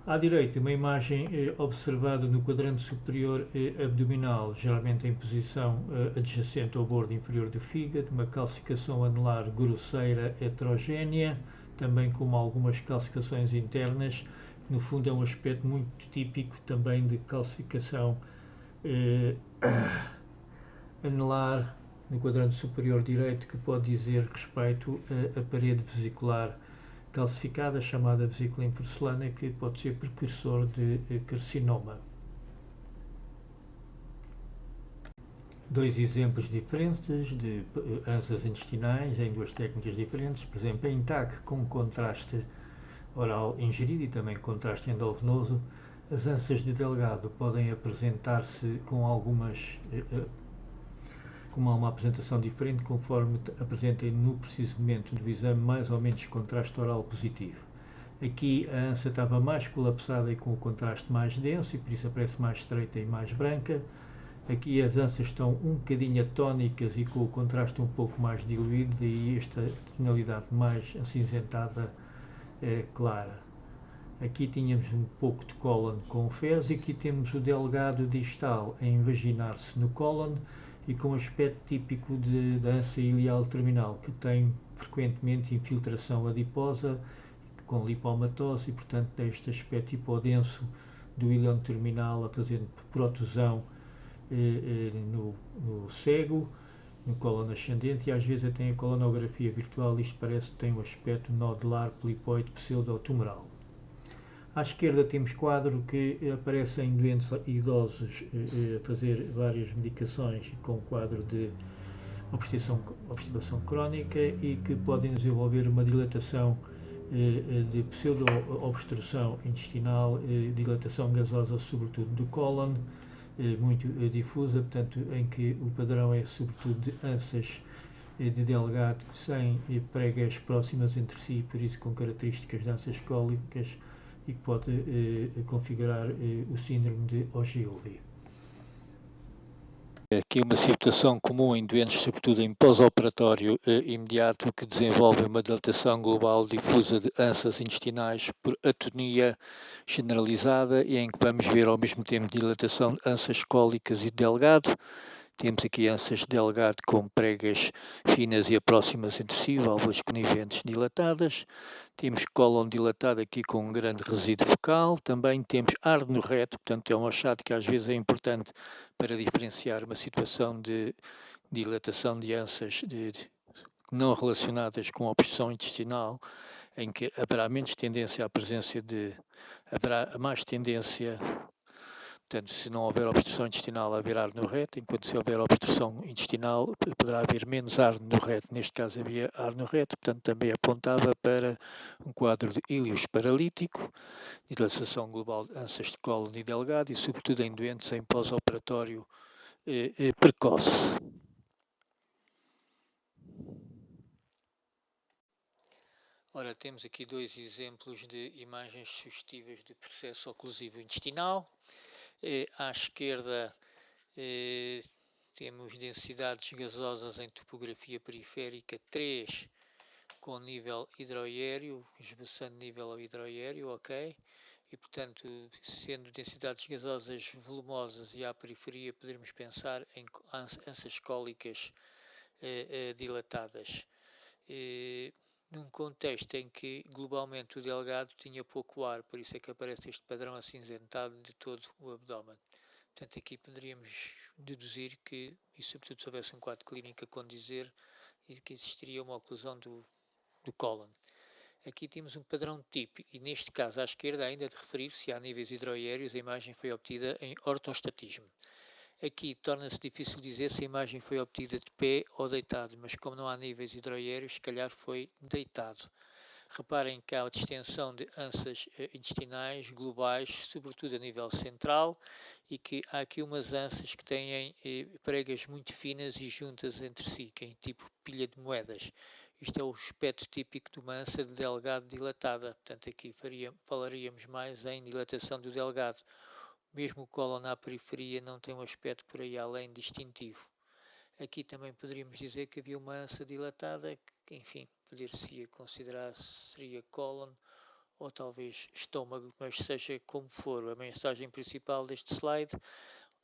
À direita, uma imagem observada no quadrante superior abdominal, geralmente em posição adjacente ao bordo inferior do fígado, uma calcificação anular grosseira heterogénea, também com algumas calcificações internas. No fundo, é um aspecto muito típico também de calcificação anular no quadrante superior direito, que pode dizer respeito à parede vesicular calcificada, chamada vesícula em porcelana, que pode ser precursor de carcinoma. Dois exemplos diferentes de ânsias intestinais em duas técnicas diferentes, por exemplo, em TAC com contraste oral ingerido e também contraste endovenoso. As ânsias de Delgado podem apresentar-se com uma apresentação diferente conforme apresentem no preciso momento do exame mais ou menos contraste oral positivo. Aqui a ânsia estava mais colapsada e com o contraste mais denso e por isso aparece mais estreita e mais branca. Aqui as ânsias estão um bocadinho atónicas e com o contraste um pouco mais diluído, daí esta tonalidade mais acinzentada clara. Aqui tínhamos um pouco de cólon com fezes e aqui temos o delgado distal a invaginar-se no cólon e com aspecto típico da ânsia ileal terminal, que tem frequentemente infiltração adiposa com lipomatose e, portanto, tem este aspecto hipodenso do ileão terminal, apresenta protusão no cego, no cólon ascendente, e às vezes até em colonografia virtual isto parece que tem um aspecto nodular, polipoide, pseudotumoral. À esquerda temos quadro que aparece em doentes idosos a fazer várias medicações com quadro de obstipação crónica e que podem desenvolver uma dilatação de pseudo-obstrução intestinal, dilatação gasosa sobretudo do cólon, muito difusa, portanto, em que o padrão é sobretudo de ânsias de delgado sem pregas próximas entre si, por isso com características de ânsias cólicas e que pode configurar o síndrome de Ogilvy. Aqui uma situação comum em doentes, sobretudo em pós-operatório imediato, que desenvolvem uma dilatação global difusa de ânsias intestinais por atonia generalizada e em que vamos ver ao mesmo tempo dilatação de ânsias cólicas e de delgado. Temos aqui ânsias delgado com pregas finas e próximas entre si, válvulas coniventes dilatadas. Temos cólon dilatado aqui com um grande resíduo focal. Também temos ar no reto, portanto é um achado que às vezes é importante para diferenciar uma situação de dilatação de ânsias não relacionadas com obstrução intestinal, em que haverá menos tendência à presença haverá mais tendência. Portanto, se não houver obstrução intestinal, haverá ar no reto, enquanto se houver obstrução intestinal, poderá haver menos ar no reto. Neste caso havia ar no reto, portanto também apontava para um quadro de íleos paralítico, dilatação global de ânsias de cólon e delgado e sobretudo em doentes em pós-operatório precoce. Ora, temos aqui dois exemplos de imagens sugestivas de processo oclusivo intestinal. À esquerda temos densidades gasosas em topografia periférica 3 com nível hidroaéreo, esboçando nível ao hidroaéreo, ok? E portanto, sendo densidades gasosas volumosas e à periferia, poderemos pensar em ânsias cólicas dilatadas. Num contexto em que globalmente o delgado tinha pouco ar, por isso é que aparece este padrão acinzentado de todo o abdômen. Portanto, aqui poderíamos deduzir que, e sobretudo se houvesse um quadro clínico a condizer, que existiria uma oclusão do cólon. Aqui temos um padrão tipo, e neste caso à esquerda, ainda de referir-se a níveis hidroaéreos, a imagem foi obtida em ortostatismo. Aqui torna-se difícil dizer se a imagem foi obtida de pé ou deitado, mas como não há níveis hidroaéreos, se calhar foi deitado. Reparem que há a distensão de ânsias intestinais globais, sobretudo a nível central, e que há aqui umas ânsias que têm pregas muito finas e juntas entre si, que é em tipo pilha de moedas. Isto é o aspecto típico de uma ânsia de delgado dilatada. Portanto, aqui falaríamos mais em dilatação do delgado. Mesmo o cólon à periferia não tem um aspecto por aí além distintivo. Aqui também poderíamos dizer que havia uma ânsa dilatada, que enfim, poder-se considerar seria cólon ou talvez estômago, mas seja como for, a mensagem principal deste slide,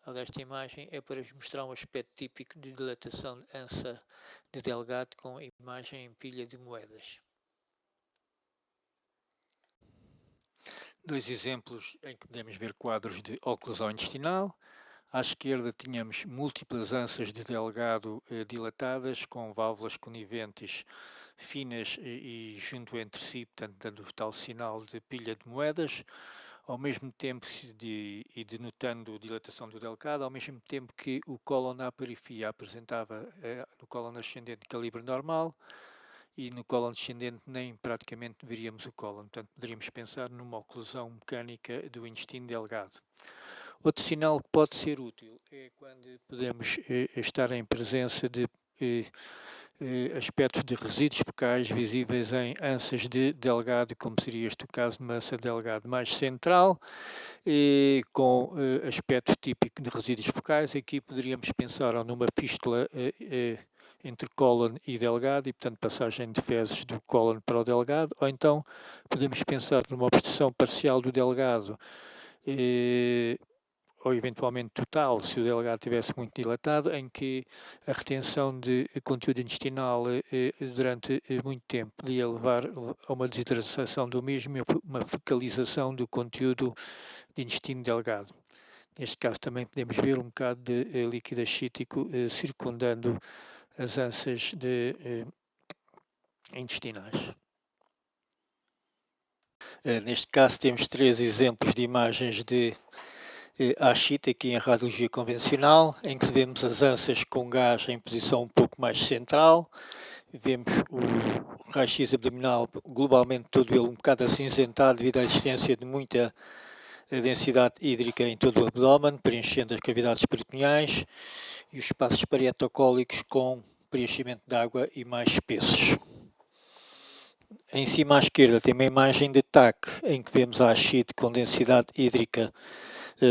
ou desta imagem, é para vos mostrar um aspecto típico de dilatação de ânsa de Delgado com a imagem em pilha de moedas. Dois exemplos em que podemos ver quadros de oclusão intestinal. À esquerda tínhamos múltiplas ânsias de Delgado dilatadas, com válvulas coniventes finas e junto entre si, portanto, dando o tal sinal de pilha de moedas, ao mesmo tempo e denotando dilatação do Delgado, ao mesmo tempo que o cólon à periferia apresentava no cólon ascendente calibre normal, e no cólon descendente nem praticamente veríamos o cólon. Portanto, poderíamos pensar numa oclusão mecânica do intestino delgado. Outro sinal que pode ser útil é quando podemos estar em presença de aspectos de resíduos fecais visíveis em ânsias de Delgado, como seria este o caso de uma ânsia Delgado mais central, com aspecto típico de resíduos fecais. Aqui poderíamos pensar ou numa fístula entre cólon e delgado, e portanto passagem de fezes do cólon para o delgado, ou então podemos pensar numa obstrução parcial do delgado, ou eventualmente total, se o delgado estivesse muito dilatado, em que a retenção de conteúdo intestinal durante muito tempo podia levar a uma desidratação do mesmo e uma fecalização do conteúdo de intestino delgado. Neste caso também podemos ver um bocado de líquido ascítico circundando as ânsias intestinais. Neste caso temos 3 exemplos de imagens de ascite aqui em radiologia convencional, em que vemos as ânsias com gás em posição um pouco mais central, vemos o raio-x abdominal globalmente todo ele um bocado acinzentado devido à existência de muita densidade hídrica em todo o abdômen, preenchendo as cavidades peritoneais, e os espaços parietocólicos com preenchimento de água e mais espessos. Em cima à esquerda tem uma imagem de TAC, em que vemos a ascite com densidade hídrica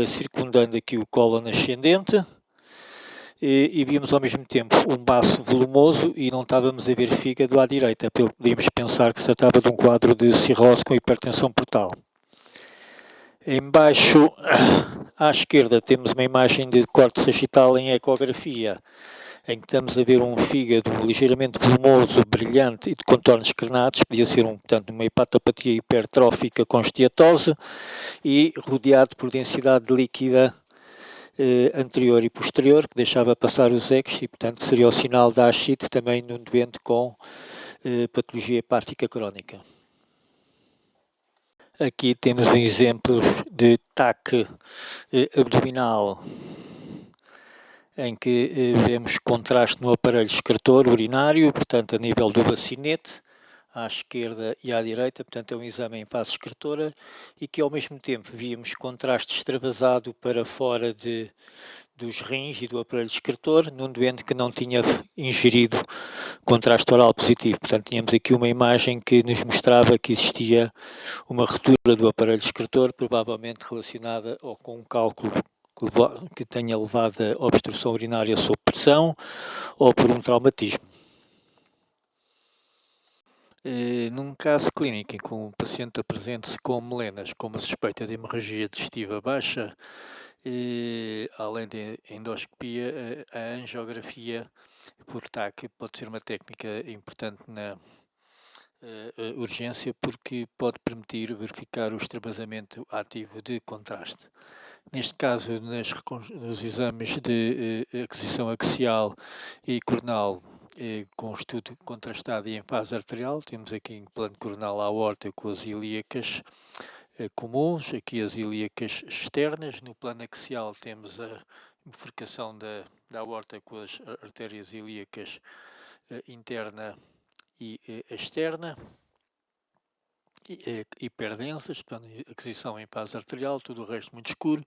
circundando aqui o cólon ascendente, e víamos ao mesmo tempo um baço volumoso e não estávamos a ver fígado à direita, podíamos pensar que se tratava de um quadro de cirrose com hipertensão portal. Embaixo, à esquerda, temos uma imagem de corte sagital em ecografia, em que estamos a ver um fígado ligeiramente volumoso, brilhante e de contornos crenados, podia ser portanto, uma hepatopatia hipertrófica com esteatose, e rodeado por densidade líquida anterior e posterior, que deixava passar os ecos, e portanto seria o sinal da ascite também num doente com patologia hepática crónica. Aqui temos um exemplo de TAC abdominal, em que vemos contraste no aparelho excretor urinário, portanto a nível do bacinete, à esquerda e à direita, portanto é um exame em fase excretora, e que ao mesmo tempo víamos contraste extravasado para fora dos rins e do aparelho excretor, num doente que não tinha ingerido contraste oral positivo. Portanto, tínhamos aqui uma imagem que nos mostrava que existia uma ruptura do aparelho excretor, provavelmente relacionada ou com um cálculo que tenha levado a obstrução urinária sob pressão ou por um traumatismo. Num caso clínico em que um paciente apresente-se com melenas com uma suspeita de hemorragia digestiva baixa, além de endoscopia, a angiografia por TAC pode ser uma técnica importante na urgência, porque pode permitir verificar o extravasamento ativo de contraste. Neste caso, nos exames de aquisição axial e coronal, com estudo contrastado e em fase arterial, temos aqui em plano coronal a aorta com as ilíacas comuns, aqui as ilíacas externas. No plano axial temos a bifurcação da aorta com as artérias ilíacas interna e externa, hiperdensas, portanto, aquisição em fase arterial, tudo o resto muito escuro,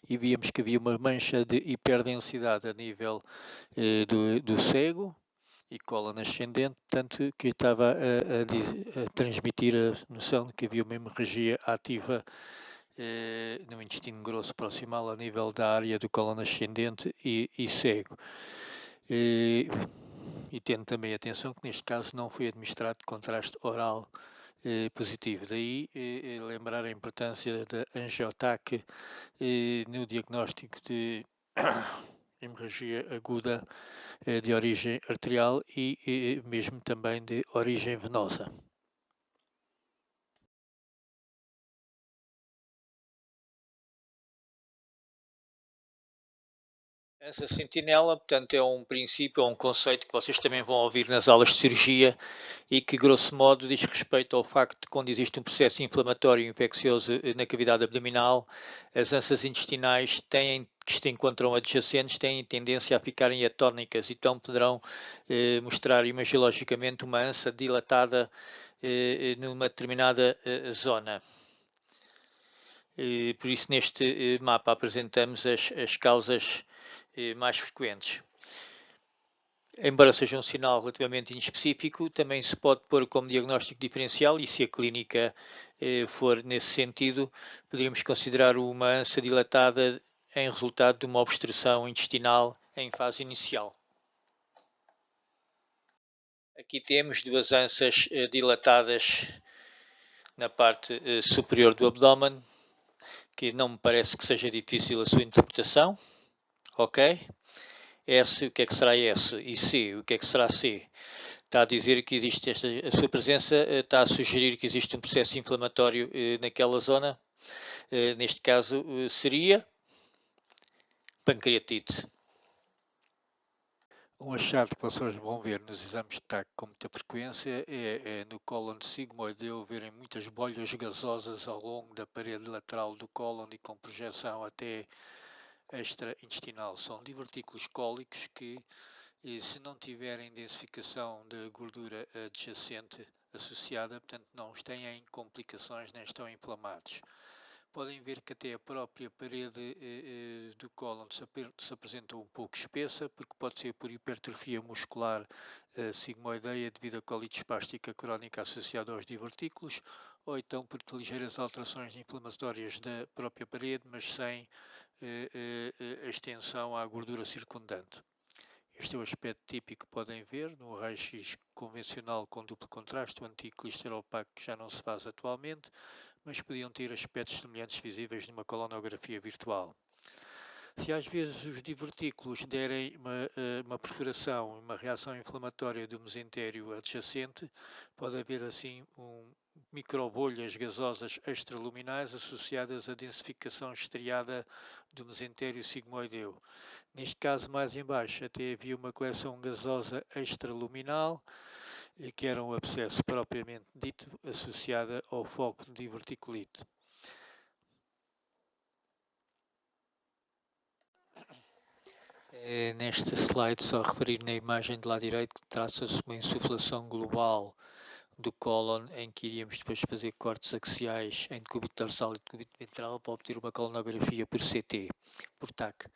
e víamos que havia uma mancha de hiperdensidade a nível do cego e cólon ascendente, portanto, que estava a transmitir a noção de que havia uma hemorragia ativa no intestino grosso proximal a nível da área do cólon ascendente e cego. E tendo também atenção que neste caso não foi administrado contraste oral positivo. Daí lembrar a importância da angiotaque no diagnóstico de hemorragia aguda de origem arterial e mesmo também de origem venosa. Essa sentinela, portanto, é um princípio, é um conceito que vocês também vão ouvir nas aulas de cirurgia e que, grosso modo, diz respeito ao facto de quando existe um processo inflamatório infeccioso na cavidade abdominal, as ânsias intestinais que se encontram adjacentes têm tendência a ficarem atónicas, então poderão mostrar imagiologicamente uma ânsia dilatada numa determinada zona. Por isso, neste mapa apresentamos as causas mais frequentes. Embora seja um sinal relativamente inespecífico, também se pode pôr como diagnóstico diferencial e se a clínica for nesse sentido, poderíamos considerar uma ânsia dilatada em resultado de uma obstrução intestinal em fase inicial. Aqui temos duas ânsias dilatadas na parte superior do abdômen, que não me parece que seja difícil a sua interpretação. Ok? S, o que é que será S? E C, o que é que será C? Está a dizer que existe a sua presença está a sugerir que existe um processo inflamatório naquela zona. Neste caso seria pancreatite. Um achado que vocês vão ver nos exames de TAC com muita frequência é no cólon sigmoideu verem muitas bolhas gasosas ao longo da parede lateral do cólon e com projeção até extraintestinal. São divertículos cólicos que, se não tiverem densificação de gordura adjacente associada, portanto não têm complicações nem estão inflamados. Podem ver que até a própria parede do cólon se apresenta um pouco espessa, porque pode ser por hipertrofia muscular sigmoideia devido a colite espástica crónica associada aos divertículos, ou então por ligeiras alterações inflamatórias da própria parede, mas sem a extensão à gordura circundante. Este é o aspecto típico que podem ver no raio-x convencional com duplo contraste, o antigo clisteral opaco que já não se faz atualmente, mas podiam ter aspectos semelhantes visíveis numa colonografia virtual. Se às vezes os divertículos derem uma perfuração, uma reação inflamatória do mesentério adjacente, pode haver assim microbolhas gasosas extraluminais associadas à densificação estriada do mesentério sigmoideu. Neste caso, mais em baixo, até havia uma coleção gasosa extraluminal, que era um abscesso propriamente dito, associada ao foco de diverticulite. Neste slide, só referir na imagem de lado direito, que traça-se uma insuflação global do cólon, em que iríamos depois fazer cortes axiais em decúbito dorsal e decúbito ventral para obter uma colonografia por CT, por TAC.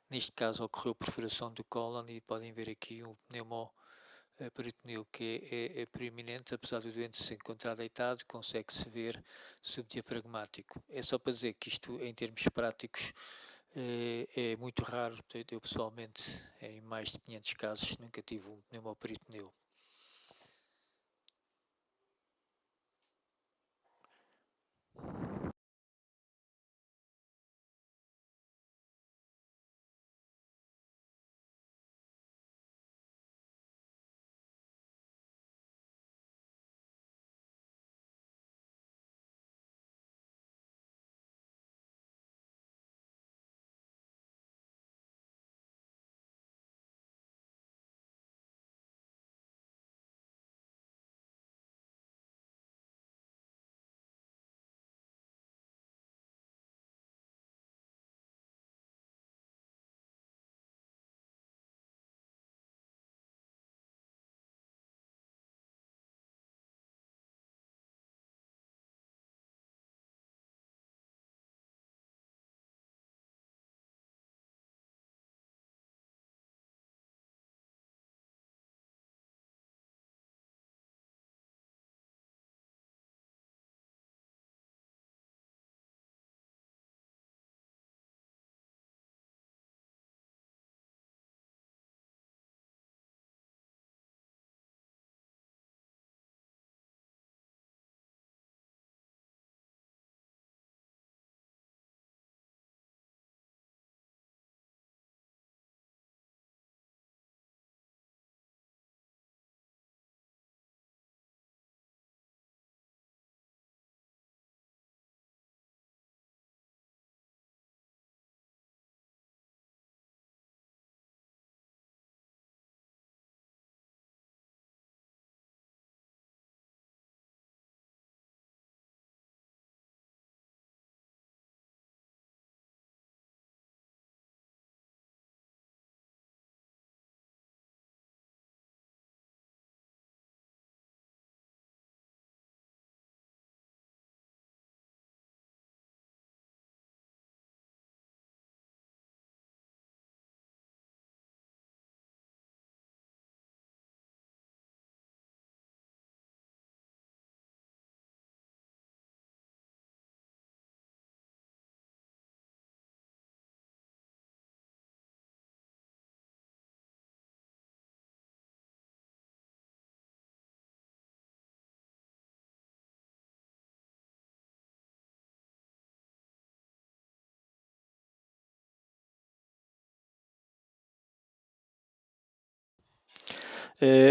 Neste caso ocorreu perfuração do cólon e podem ver aqui um pneumoperitoneal que é preeminente, apesar do doente se encontrar deitado, consegue-se ver subdiafragmático. É só para dizer que isto, em termos práticos, é muito raro. Eu pessoalmente, em mais de 500 casos, nunca tive um pneumoperitoneal.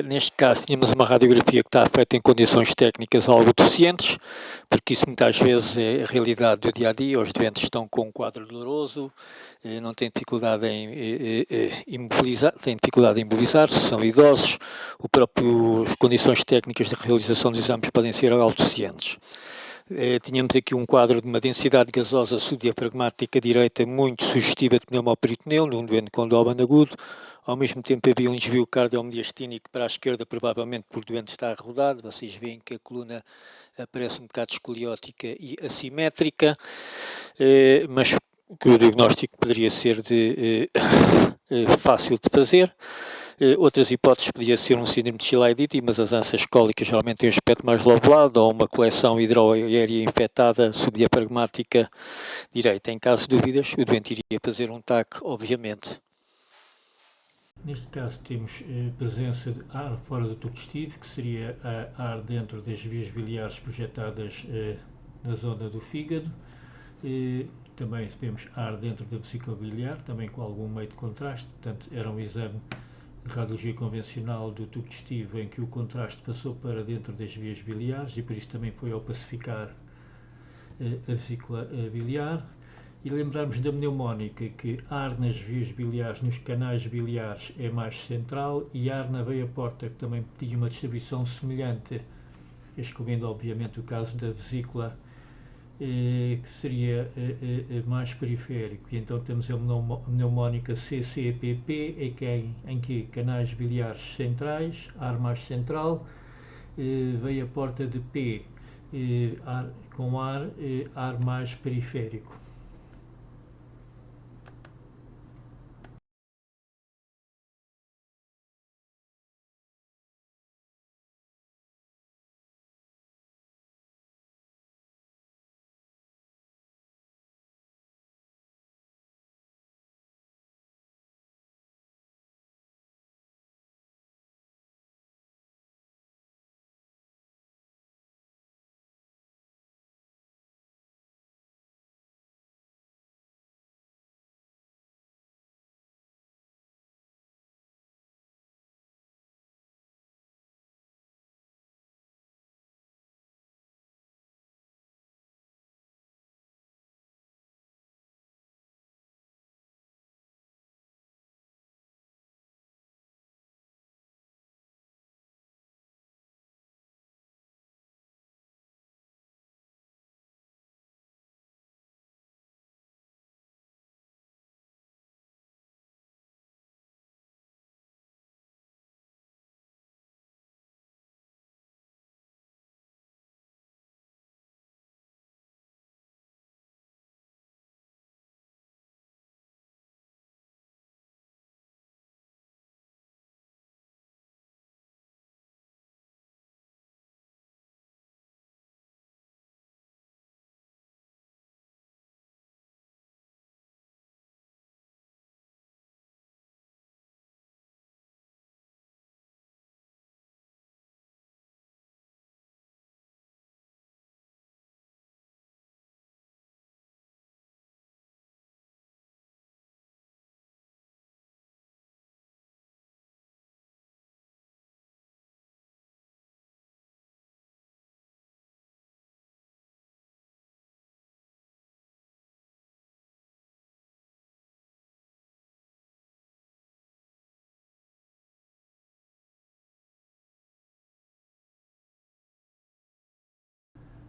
Neste caso, tínhamos uma radiografia que está feita em condições técnicas algo deficientes, porque isso muitas vezes é a realidade do dia a dia. Os doentes estão com um quadro doloroso, não têm dificuldade em imobilizar-se, são idosos, as condições técnicas de realização dos exames podem ser algo deficientes. Tínhamos aqui um quadro de uma densidade gasosa subdiafragmática direita muito sugestiva de pneumoperitoneum, num doente com Down agudo. Ao mesmo tempo havia um desvio cardiomediastínico para a esquerda, provavelmente por doente estar rodado. Vocês veem que a coluna aparece um bocado escoliótica e assimétrica, mas que o diagnóstico poderia ser fácil de fazer. Outras hipóteses podia ser um síndrome de Chilaiditi, mas as ânsias cólicas geralmente têm um aspecto mais lobulado, ou uma coleção hidroaérea infectada subdiafragmática direita. Em caso de dúvidas, o doente iria fazer um TAC, obviamente. Neste caso temos presença de ar fora do tubo digestivo, que seria ar dentro das vias biliares projetadas na zona do fígado. Também vemos ar dentro da vesícula biliar, também com algum meio de contraste. Portanto, era um exame de radiologia convencional do tubo digestivo em que o contraste passou para dentro das vias biliares e por isso também foi ao pacificar a vesícula biliar. E lembrarmos da pneumónica, que ar nas vias biliares, nos canais biliares, é mais central, e ar na veia porta, que também tinha uma distribuição semelhante, excluindo obviamente o caso da vesícula, que seria mais periférico. E então temos a pneumónica CCPP, em que canais biliares centrais, ar mais central, veia porta de P, com ar mais periférico.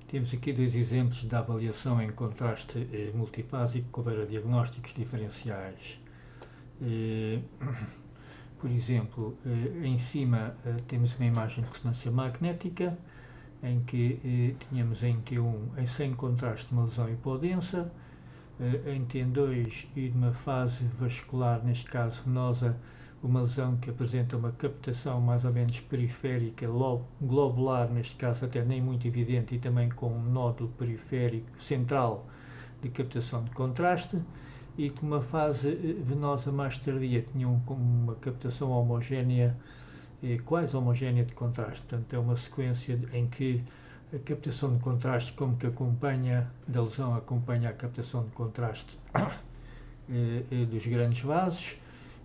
Temos aqui dois exemplos da avaliação em contraste multifásico para diagnósticos diferenciais. Por exemplo, em cima temos uma imagem de ressonância magnética em que tínhamos em T1 sem contraste uma lesão hipodensa, em T2 e numa fase vascular, neste caso venosa, uma lesão que apresenta uma captação mais ou menos periférica, globular, neste caso até nem muito evidente, e também com um nódulo periférico central de captação de contraste, e com uma fase venosa mais tardia tinha uma captação homogénea, quase homogénea de contraste. Portanto, é uma sequência em que a captação de contraste, como que acompanha da lesão, acompanha a captação de contraste dos grandes vasos,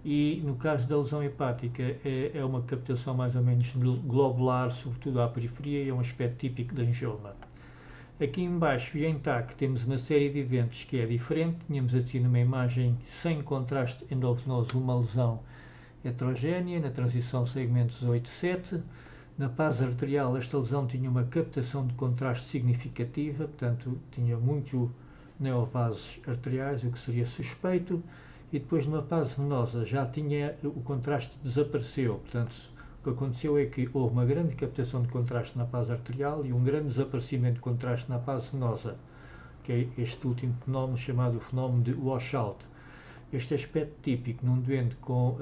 E no caso da lesão hepática é uma captação mais ou menos globular, sobretudo à periferia, e é um aspecto típico de angioma. Aqui embaixo e em TAC temos uma série de eventos que é diferente. Tínhamos assim numa imagem sem contraste endovenoso uma lesão heterogénea na transição segmentos 8-7. Na paz arterial esta lesão tinha uma captação de contraste significativa, portanto tinha muito neovasos arteriais, o que seria suspeito, e depois numa fase venosa já tinha o contraste desapareceu, portanto o que aconteceu é que houve uma grande captação de contraste na fase arterial e um grande desaparecimento de contraste na fase venosa, que é este último fenómeno chamado fenómeno de washout. Este aspecto típico num doente com,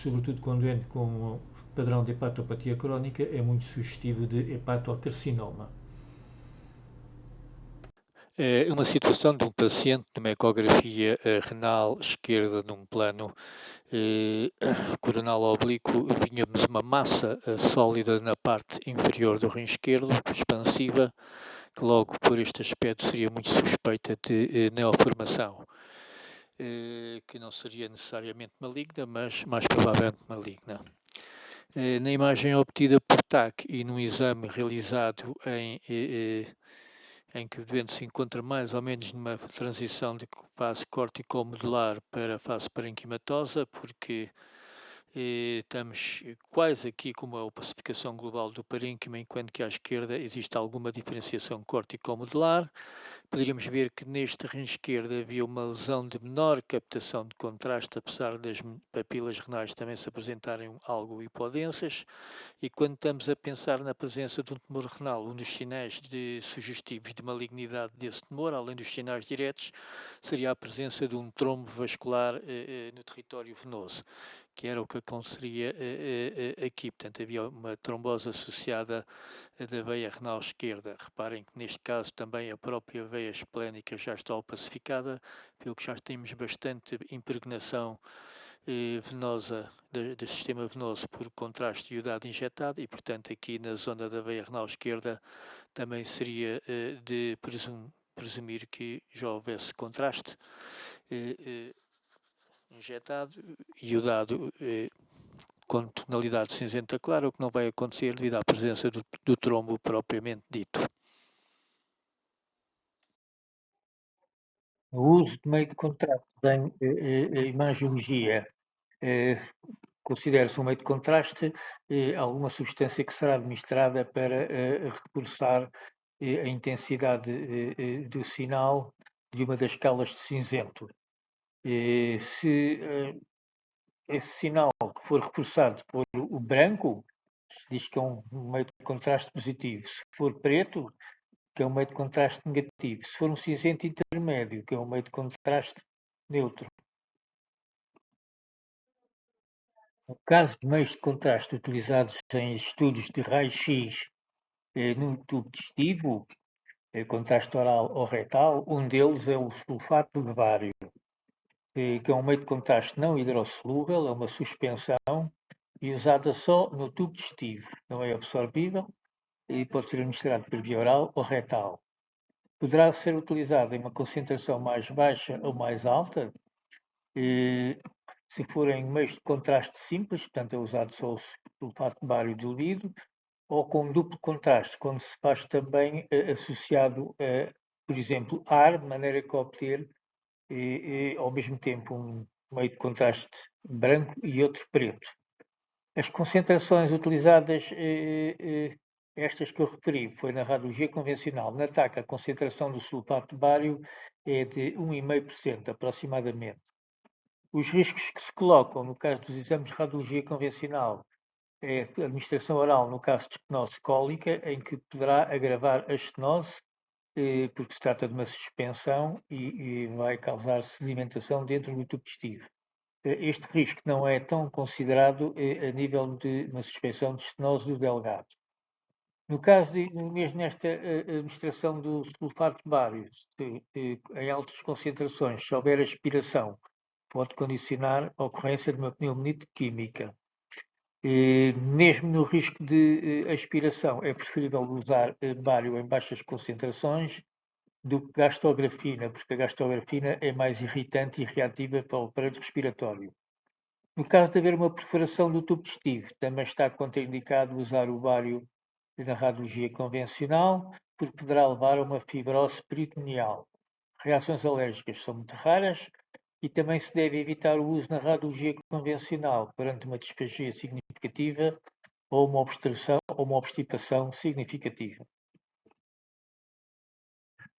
sobretudo com um doente com padrão de hepatopatia crónica, é muito sugestivo de hepatocarcinoma. É uma situação de um paciente numa ecografia renal esquerda num plano coronal oblíquo, vínhamos uma massa sólida na parte inferior do rim esquerdo, expansiva, que logo por este aspecto seria muito suspeita de neoformação, que não seria necessariamente maligna, mas mais provavelmente maligna. Na imagem obtida por TAC e num exame realizado em que o doente se encontra mais ou menos numa transição de fase corticomedular para a fase parenquimatosa, porque estamos quase aqui com uma opacificação global do parênquima, enquanto que à esquerda existe alguma diferenciação corticomedular. Poderíamos ver que neste rim esquerdo havia uma lesão de menor captação de contraste, apesar das papilas renais também se apresentarem algo hipodensas. E quando estamos a pensar na presença de um tumor renal, um dos sinais sugestivos de malignidade desse tumor, além dos sinais diretos, seria a presença de um trombo vascular no território venoso, que era o que aconteceria aqui. Portanto, havia uma trombose associada da veia renal esquerda. Reparem que neste caso também a própria veia esplénica já está opacificada, pelo que já temos bastante impregnação venosa do sistema venoso por contraste iodado injetado e, portanto, aqui na zona da veia renal esquerda também seria de presumir que já houvesse contraste injetado, iodado com tonalidade cinzenta clara, o que não vai acontecer devido à presença do trombo propriamente dito. O uso de meio de contraste em imagiologia considera-se um meio de contraste alguma substância que será administrada para reforçar a intensidade do sinal de uma das escalas de cinzento. Se esse sinal for reforçado por o branco, diz que é um meio de contraste positivo. Se for preto, que é um meio de contraste negativo. Se for um cinzento intermédio, que é um meio de contraste neutro. No caso de meios de contraste utilizados em estudos de raio-x no tubo digestivo, contraste oral ou retal, um deles é o sulfato de bário, que é um meio de contraste não hidrossolúvel, é uma suspensão e usada só no tubo digestivo. Não é absorvível e pode ser administrado por via oral ou retal. Poderá ser utilizado em uma concentração mais baixa ou mais alta, se forem meios de contraste simples, portanto é usado só o sulfato de bário diluído, ou com duplo contraste, quando se faz também associado a, por exemplo, ar, de maneira que obter ao mesmo tempo um meio de contraste branco e outro preto. As concentrações utilizadas, estas que eu referi, foi na radiologia convencional. Na TAC, a concentração do sulfato de bário é de 1,5% aproximadamente. Os riscos que se colocam no caso dos exames de radiologia convencional é a administração oral no caso de estenose cólica, em que poderá agravar a estenose, porque se trata de uma suspensão e vai causar sedimentação dentro do tubo digestivo. Este risco não é tão considerado a nível de uma suspensão de estenose do delgado. No caso mesmo nesta administração do sulfato de bário, em altas concentrações, se houver aspiração, pode condicionar a ocorrência de uma pneumonite química. Mesmo no risco de aspiração, é preferível usar bário em baixas concentrações do que gastrografina, porque a gastrografina é mais irritante e reativa para o aparelho respiratório. No caso de haver uma perfuração do tubo digestivo, também está contraindicado usar o bário na radiologia convencional, porque poderá levar a uma fibrose peritoneal. Reações alérgicas são muito raras e também se deve evitar o uso na radiologia convencional perante uma disfagia significativa ou uma obstrução ou uma obstipação significativa.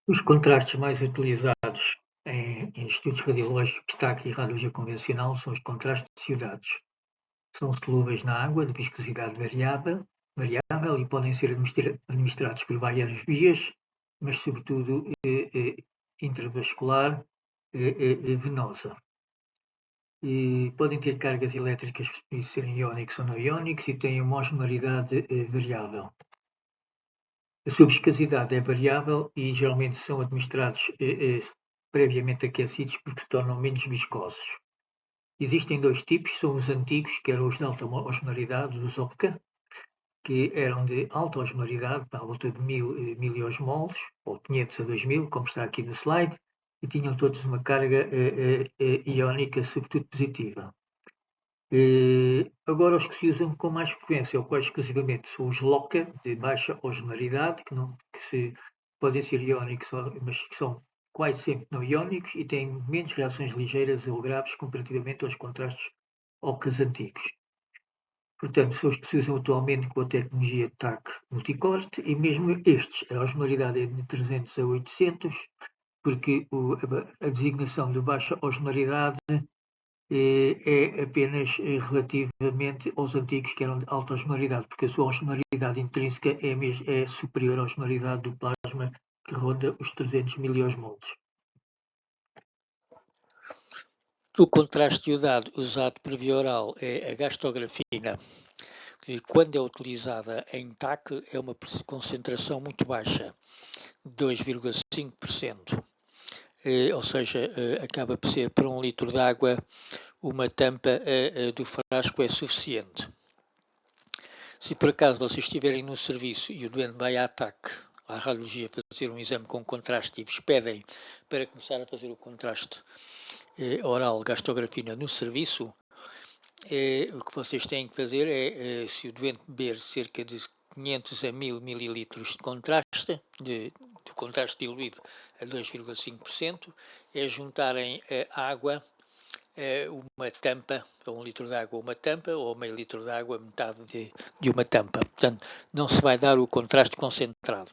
Os contrastes mais utilizados em estudos radiológicos, TAC e radiologia convencional são os contrastes iodados. São solúveis na água de viscosidade variável e podem ser administrados por várias vias, mas sobretudo intravascular venosa. E podem ter cargas elétricas por serem iónicos ou não iónicos e têm uma osmolaridade variável. A sua viscosidade é variável e geralmente são administrados previamente aquecidos porque se tornam menos viscosos. Existem dois tipos, são os antigos, que eram os de alta osmolaridade, os OPCA, que eram de alta osmolaridade, à volta de 1000 miliosmoles, ou 500 a 2000, como está aqui no slide, e tinham todos uma carga iónica, sobretudo positiva. Agora, os que se usam com mais frequência, ou quase exclusivamente, são os LOCA, de baixa osmolaridade, que podem ser iónicos, mas que são quase sempre não iónicos e têm menos reações ligeiras ou graves comparativamente aos contrastes OCAs antigos. Portanto, são os que se usam atualmente com a tecnologia TAC multicorte e mesmo estes, a osmolaridade é de 300 a 800, porque a designação de baixa osmolaridade é apenas relativamente aos antigos que eram de alta osmolaridade, porque a sua osmolaridade intrínseca é superior à osmolaridade do plasma, que ronda os 300 miliosmoles. O contraste iodado usado por via oral é a gastografina, que quando é utilizada em TAC é uma concentração muito baixa, 2,5%. Ou seja, acaba por ser para 1 litro de água, uma tampa do frasco é suficiente. Se por acaso vocês estiverem no serviço e o doente vai à TAC, à radiologia, fazer um exame com contraste e vos pedem para começar a fazer o contraste oral gastografina no serviço, o que vocês têm que fazer é, se o doente beber cerca de 500 a 1000 mililitros de contraste, de contraste diluído a 2,5%, é juntarem a água, uma tampa, ou 1 litro de água uma tampa, ou meio litro de água metade de uma tampa. Portanto, não se vai dar o contraste concentrado.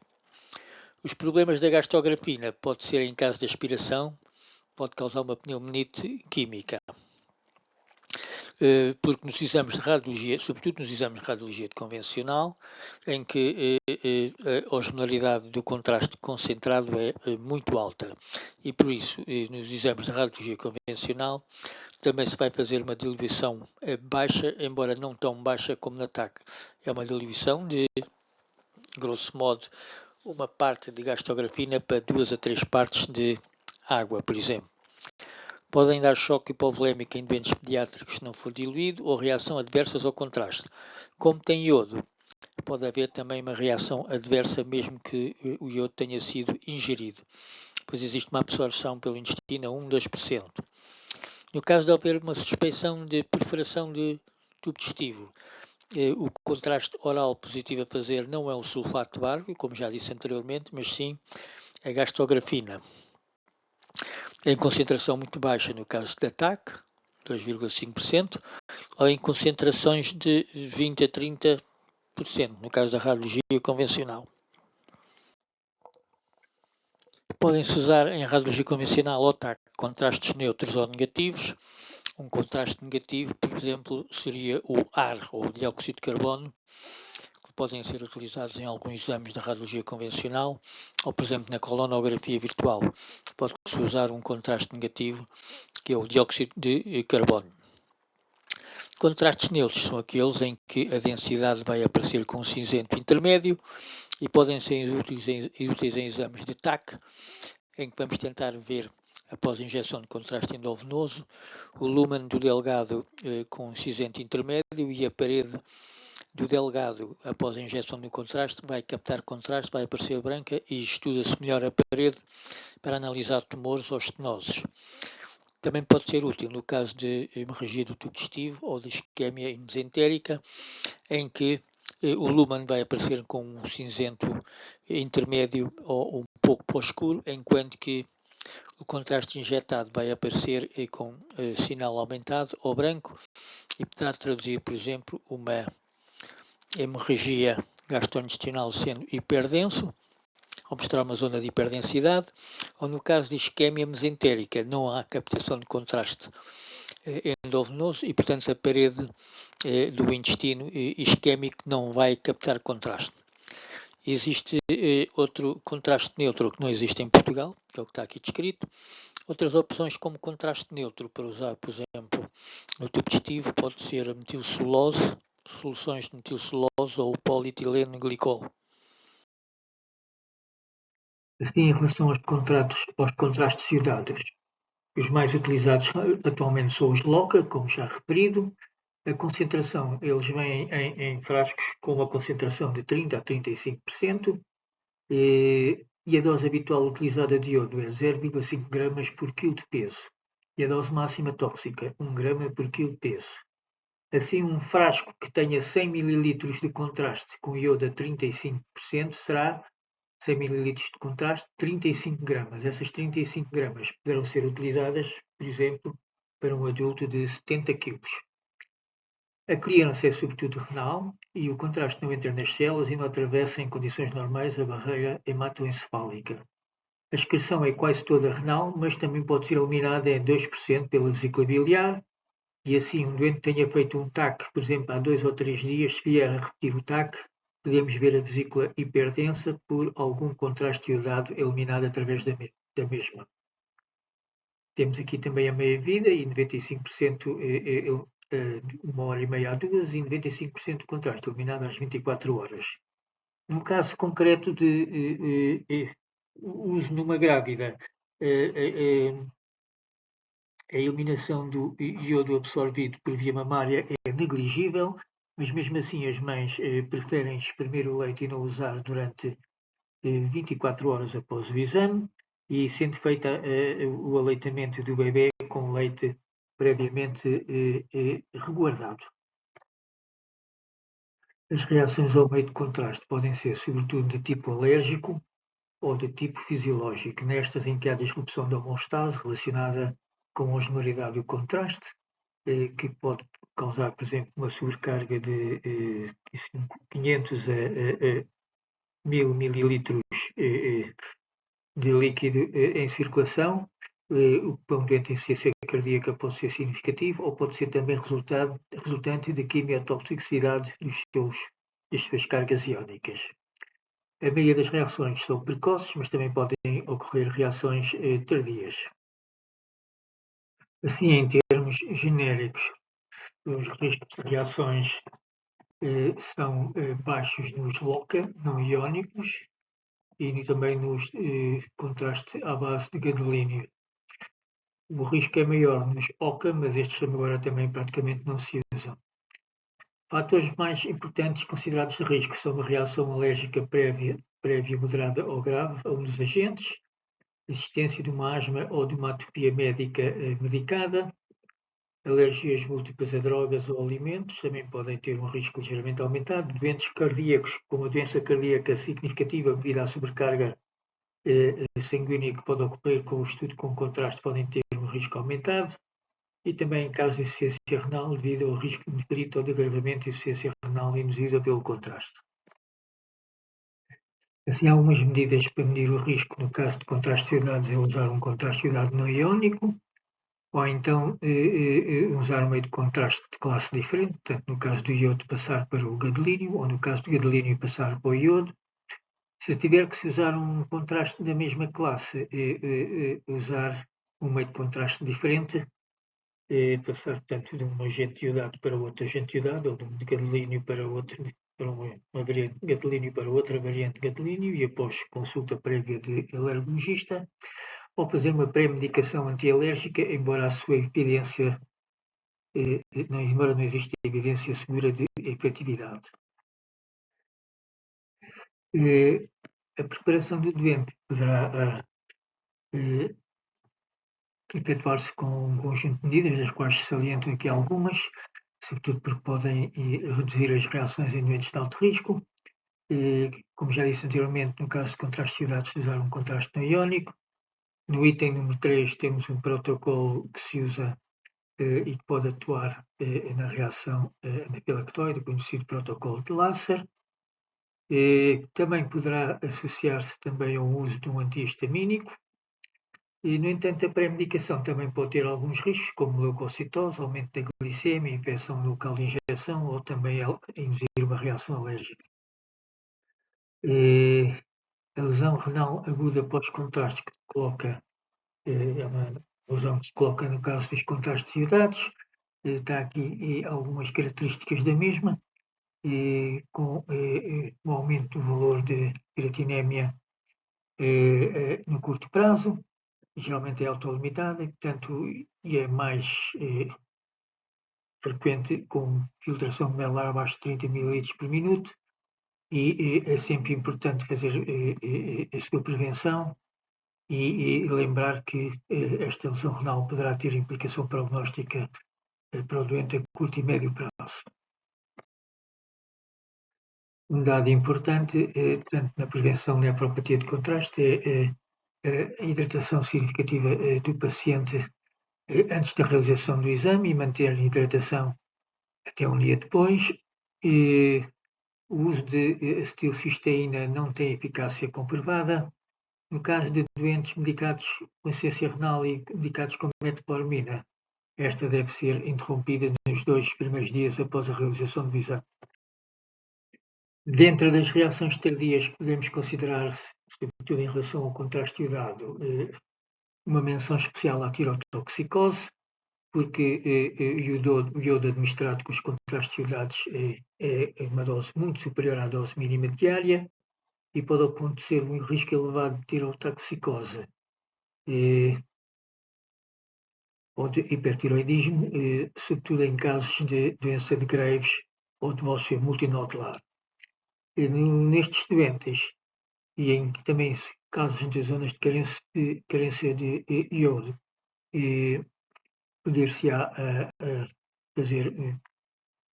Os problemas da gastografina pode ser em caso de aspiração, pode causar uma pneumonite química. Porque nos exames de radiologia, sobretudo nos exames de radiologia convencional, em que a osmolaridade do contraste concentrado é muito alta. E por isso, nos exames de radiologia convencional, também se vai fazer uma diluição baixa, embora não tão baixa como na TAC. É uma diluição de, grosso modo, uma parte de gastografina para 2 a 3 partes de água, por exemplo. Podem dar choque hipovolémico em doentes pediátricos se não for diluído ou reação adversas ao contraste. Como tem iodo, pode haver também uma reação adversa mesmo que o iodo tenha sido ingerido, pois existe uma absorção pelo intestino a 1-2%. No caso de haver uma suspeição de perfuração de tubo digestivo, o contraste oral positivo a fazer não é o sulfato de bário, como já disse anteriormente, mas sim a gastrografina. Em concentração muito baixa no caso de TAC, 2,5%, ou em concentrações de 20 a 30%, no caso da radiologia convencional. Podem-se usar em radiologia convencional ou TAC contrastes neutros ou negativos. Um contraste negativo, por exemplo, seria o ar ou o dióxido de carbono, que podem ser utilizados em alguns exames da radiologia convencional, ou, por exemplo, na colonografia virtual. Pode-se usar um contraste negativo, que é o dióxido de carbono. Contrastes neutros são aqueles em que a densidade vai aparecer com um cinzento intermédio e podem ser úteis em exames de TAC, em que vamos tentar ver, após a injeção de contraste endovenoso, o lumen do delgado com cinzento intermédio e a parede do delgado, após a injeção do contraste, vai captar contraste, vai aparecer branca e estuda-se melhor a parede para analisar tumores ou estenoses. Também pode ser útil no caso de hemorragia do tubo digestivo ou de isquemia mesentérica, em que o lumen vai aparecer com um cinzento intermédio ou um pouco para o escuro, enquanto que o contraste injetado vai aparecer com sinal aumentado ou branco e poderá traduzir, por exemplo, uma hemorragia gastrointestinal sendo hiperdenso, ou mostrar uma zona de hiperdensidade, ou no caso de isquemia mesentérica, não há captação de contraste endovenoso e, portanto, a parede do intestino isquémico não vai captar contraste. Existe outro contraste neutro que não existe em Portugal, que é o que está aqui descrito. Outras opções como contraste neutro para usar, por exemplo, no tubo digestivo pode ser a metilcelulose, soluções de metilcelulose ou polietileno glicol. Assim, em relação aos contrastes iodados, os mais utilizados atualmente são os LOCA, como já referido. A concentração, eles vêm em frascos com uma concentração de 30 a 35%, e a dose habitual utilizada de iodo é 0,5 gramas por quilo de peso. E a dose máxima tóxica, 1 grama por quilo de peso. Assim, um frasco que tenha 100 ml de contraste com iodo a 35% será 100 ml de contraste, 35 gramas. Essas 35 gramas poderão ser utilizadas, por exemplo, para um adulto de 70 kg. A clearance é sobretudo renal e o contraste não entra nas células e não atravessa em condições normais a barreira hematoencefálica. A excreção é quase toda renal, mas também pode ser eliminada em 2% pela vesícula biliar, e assim um doente tenha feito um TAC, por exemplo, há 2 ou 3 dias, se vier a repetir o TAC, podemos ver a vesícula hiperdensa por algum contraste iodado eliminado através da mesma. Temos aqui também a meia-vida e 95% de 1h30 a 2 e 95% de contraste eliminado às 24 horas. No caso concreto de uso numa grávida, a eliminação do iodo absorvido por via mamária é negligível, mas mesmo assim as mães preferem espremer o leite e não usar durante 24 horas após o exame, e sendo feito o aleitamento do bebê com leite previamente resguardado. As reações ao meio de contraste podem ser sobretudo de tipo alérgico ou de tipo fisiológico, nestas em que há disrupção da homeostase relacionada com a osmolaridade do contraste, que pode causar, por exemplo, uma sobrecarga de 500 a 1000 mililitros de líquido em circulação. O que para um doente em insuficiência cardíaca pode ser significativo ou pode ser também resultante de quimiotoxicidade das suas cargas iónicas. A maioria das reações são precoces, mas também podem ocorrer reações tardias. Assim, em termos genéricos, os riscos de reações são baixos nos LOCA não iónicos e também nos contrastes à base de gadolínio. O risco é maior nos OCA, mas estes agora também praticamente não se usam. Fatores mais importantes considerados de risco são a reação alérgica prévia, moderada ou grave a um dos agentes, existência de uma asma ou de uma atopia médica medicada, alergias múltiplas a drogas ou alimentos também podem ter um risco ligeiramente aumentado, doentes cardíacos com uma doença cardíaca significativa devido à sobrecarga sanguínea que pode ocorrer com o estudo com contraste podem ter um risco aumentado, e também em casos de insuficiência renal devido ao risco de perito ou de agravamento de insuficiência renal induzida pelo contraste. Assim, há algumas medidas para medir o risco no caso de contrastes iodados é usar um contraste iodado não iónico, ou então usar um meio de contraste de classe diferente, portanto, no caso do iodo passar para o gadolínio, ou no caso do gadolínio passar para o iodo. Se tiver que se usar um contraste da mesma classe, usar um meio de contraste diferente, passar, portanto, de um agente iodado para outro agente iodado, ou de um gadolínio para outro, para uma variante de gadolínio para outra variante de gadolínio, e após consulta prévia de alergologista, ou fazer uma pré-medicação antialérgica, embora a sua evidência, embora não exista evidência segura de efetividade. A preparação do doente poderá efetuar-se com um conjunto de medidas, das quais saliento aqui algumas, sobretudo porque podem reduzir as reações em doentes de alto risco. Como já disse anteriormente, no caso de contrastes iodados, usar um contraste não iónico. No item número 3 temos um protocolo que se usa e que pode atuar na reação anafilatóide, conhecido protocolo de Lasser. Também poderá associar-se também ao uso de um antihistamínico. No entanto, a pré-medicação também pode ter alguns riscos, como leucocitose, aumento da glicemia, infecção no local de injeção ou também induzir uma reação alérgica. A lesão renal aguda pós-contraste que coloca, é uma lesão que se coloca no caso dos contrastes iodados. Está aqui algumas características da mesma, com um aumento do valor de creatinémia no curto prazo, geralmente é autolimitada, portanto, e é mais frequente com filtração medular abaixo de 30 ml por minuto, e é sempre importante fazer a sua prevenção e lembrar que esta lesão renal poderá ter implicação prognóstica para o doente a curto e médio prazo. Um dado importante, tanto na prevenção da nefropatia de contraste, é a hidratação significativa do paciente antes da realização do exame e manter a hidratação até um dia depois. O uso de acetilcisteína não tem eficácia comprovada. No caso de doentes medicados com insuficiência renal e medicados com metformina, esta deve ser interrompida nos 2 primeiros dias após a realização do exame. Dentro das reações tardias, podemos considerar, sobretudo em relação ao contraste iodado, uma menção especial à tirotoxicose, porque o iodo administrado com os contrastes iodados é uma dose muito superior à dose mínima diária e pode acontecer um risco elevado de tirotoxicose ou de hipertiroidismo, sobretudo em casos de doença de Graves ou de ósseo multinodular. Nestes doentes e em também casos de zonas de carência de iodo, poder-se-á fazer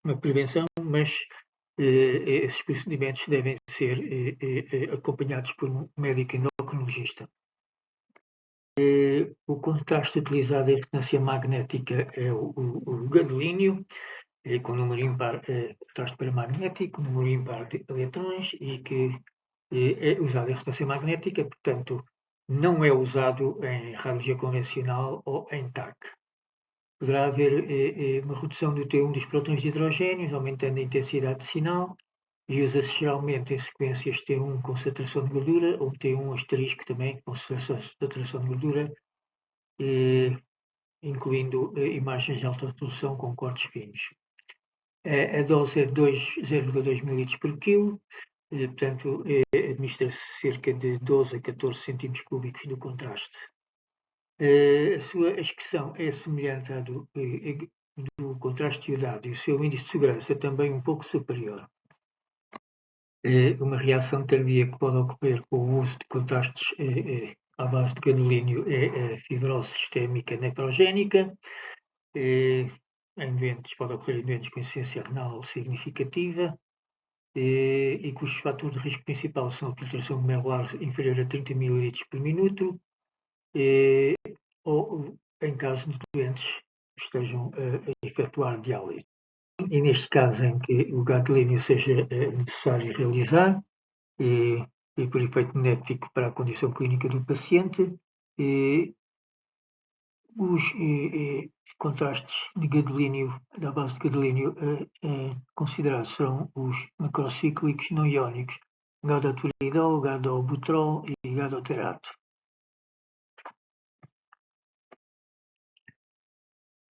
uma prevenção, mas esses procedimentos devem ser acompanhados por um médico endocrinologista. O contraste utilizado em ressonância magnética é o gadolínio, com número ímpar contraste paramagnético, número ímpar de eletrões e que é usado em ressonância magnética, portanto, não é usado em radiologia convencional ou em TAC. Poderá haver uma redução do T1 dos prótons de hidrogênio, aumentando a intensidade de sinal, e usa-se geralmente em sequências T1 com saturação de gordura ou T1 asterisco também com saturação de gordura, incluindo imagens de alta resolução com cortes finos. A dose é 0,2 ml por quilo, portanto, administra-se cerca de 12 a 14 centímetros cúbicos do contraste. A sua expressão é semelhante à do contraste iodado e o seu índice de segurança também um pouco superior. Uma reação tardia que pode ocorrer com o uso de contrastes à base de gadolínio é a fibrose sistémica nefrogénica. Pode ocorrer em doentes com insuficiência renal significativa e cujos fatores de risco principal são a filtração glomerular inferior a 30 ml por minuto ou em caso de doentes que estejam a efetuar diálise. E neste caso em que o gadolínio seja necessário realizar, e por efeito benéfico para a condição clínica do paciente, os contrastes de gadolínio, da base de gadolínio considerados serão os macrocíclicos não iónicos, gadoturidol, gadobutrol e gadoterato.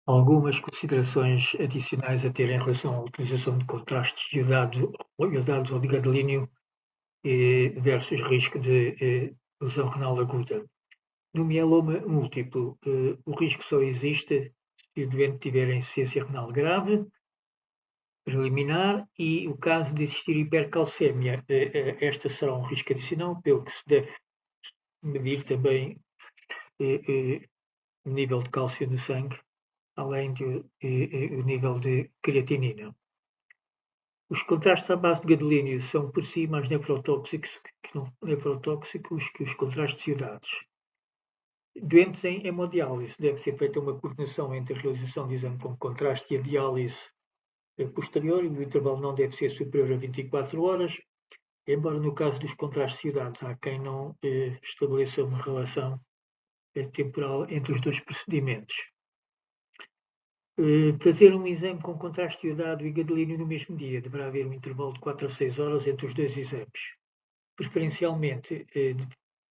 Algumas considerações adicionais a ter em relação à utilização de contrastes iodados ou de gadolínio versus risco de lesão renal aguda. No mieloma múltiplo, o risco só existe se o doente tiver insuficiência renal grave, preliminar, e o caso de existir hipercalcémia, esta será um risco adicional, pelo que se deve medir também o nível de cálcio no sangue, além do nível de creatinina. Os contrastes à base de gadolínio são por si mais neprotóxicos que os contrastes iodados. Doentes em hemodiálise, deve ser feita uma coordenação entre a realização de exame com contraste e a diálise posterior, e o intervalo não deve ser superior a 24 horas, embora no caso dos contrastes iodados há quem não estabeleça uma relação temporal entre os dois procedimentos. Fazer um exame com contraste iodado e gadolínio no mesmo dia. Deverá haver um intervalo de 4 a 6 horas entre os dois exames. Preferencialmente,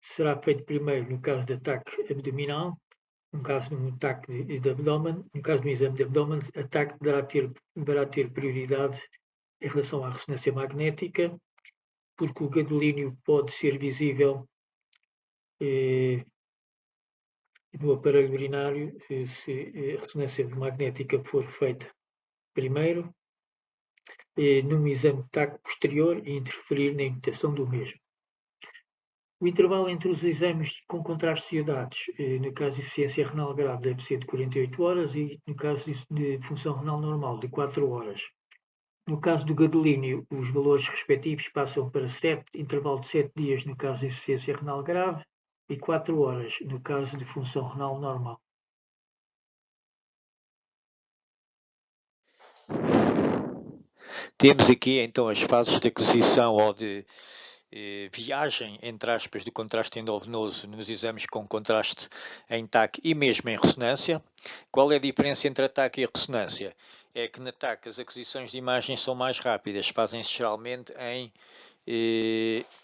será feito primeiro no caso de ataque abdominal, no caso de um ataque de abdômen, no caso de um exame de abdômen, ataque deverá ter prioridade em relação à ressonância magnética, porque o gadolínio pode ser visível no aparelho urinário se a ressonância magnética for feita primeiro, num exame de TAC posterior e interferir na imitação do mesmo. O intervalo entre os exames com contrastes iodados, no caso de insuficiência renal grave, deve ser de 48 horas e, no caso de função renal normal, de 4 horas. No caso do gadolínio, os valores respectivos passam para intervalo de 7 dias no caso de insuficiência renal grave e 4 horas no caso de função renal normal. Temos aqui então as fases de aquisição ou de viagem, entre aspas, do contraste endovenoso nos exames com contraste em TAC e mesmo em ressonância. Qual é a diferença entre a TAC e a ressonância? É que na TAC as aquisições de imagem são mais rápidas, fazem-se geralmente em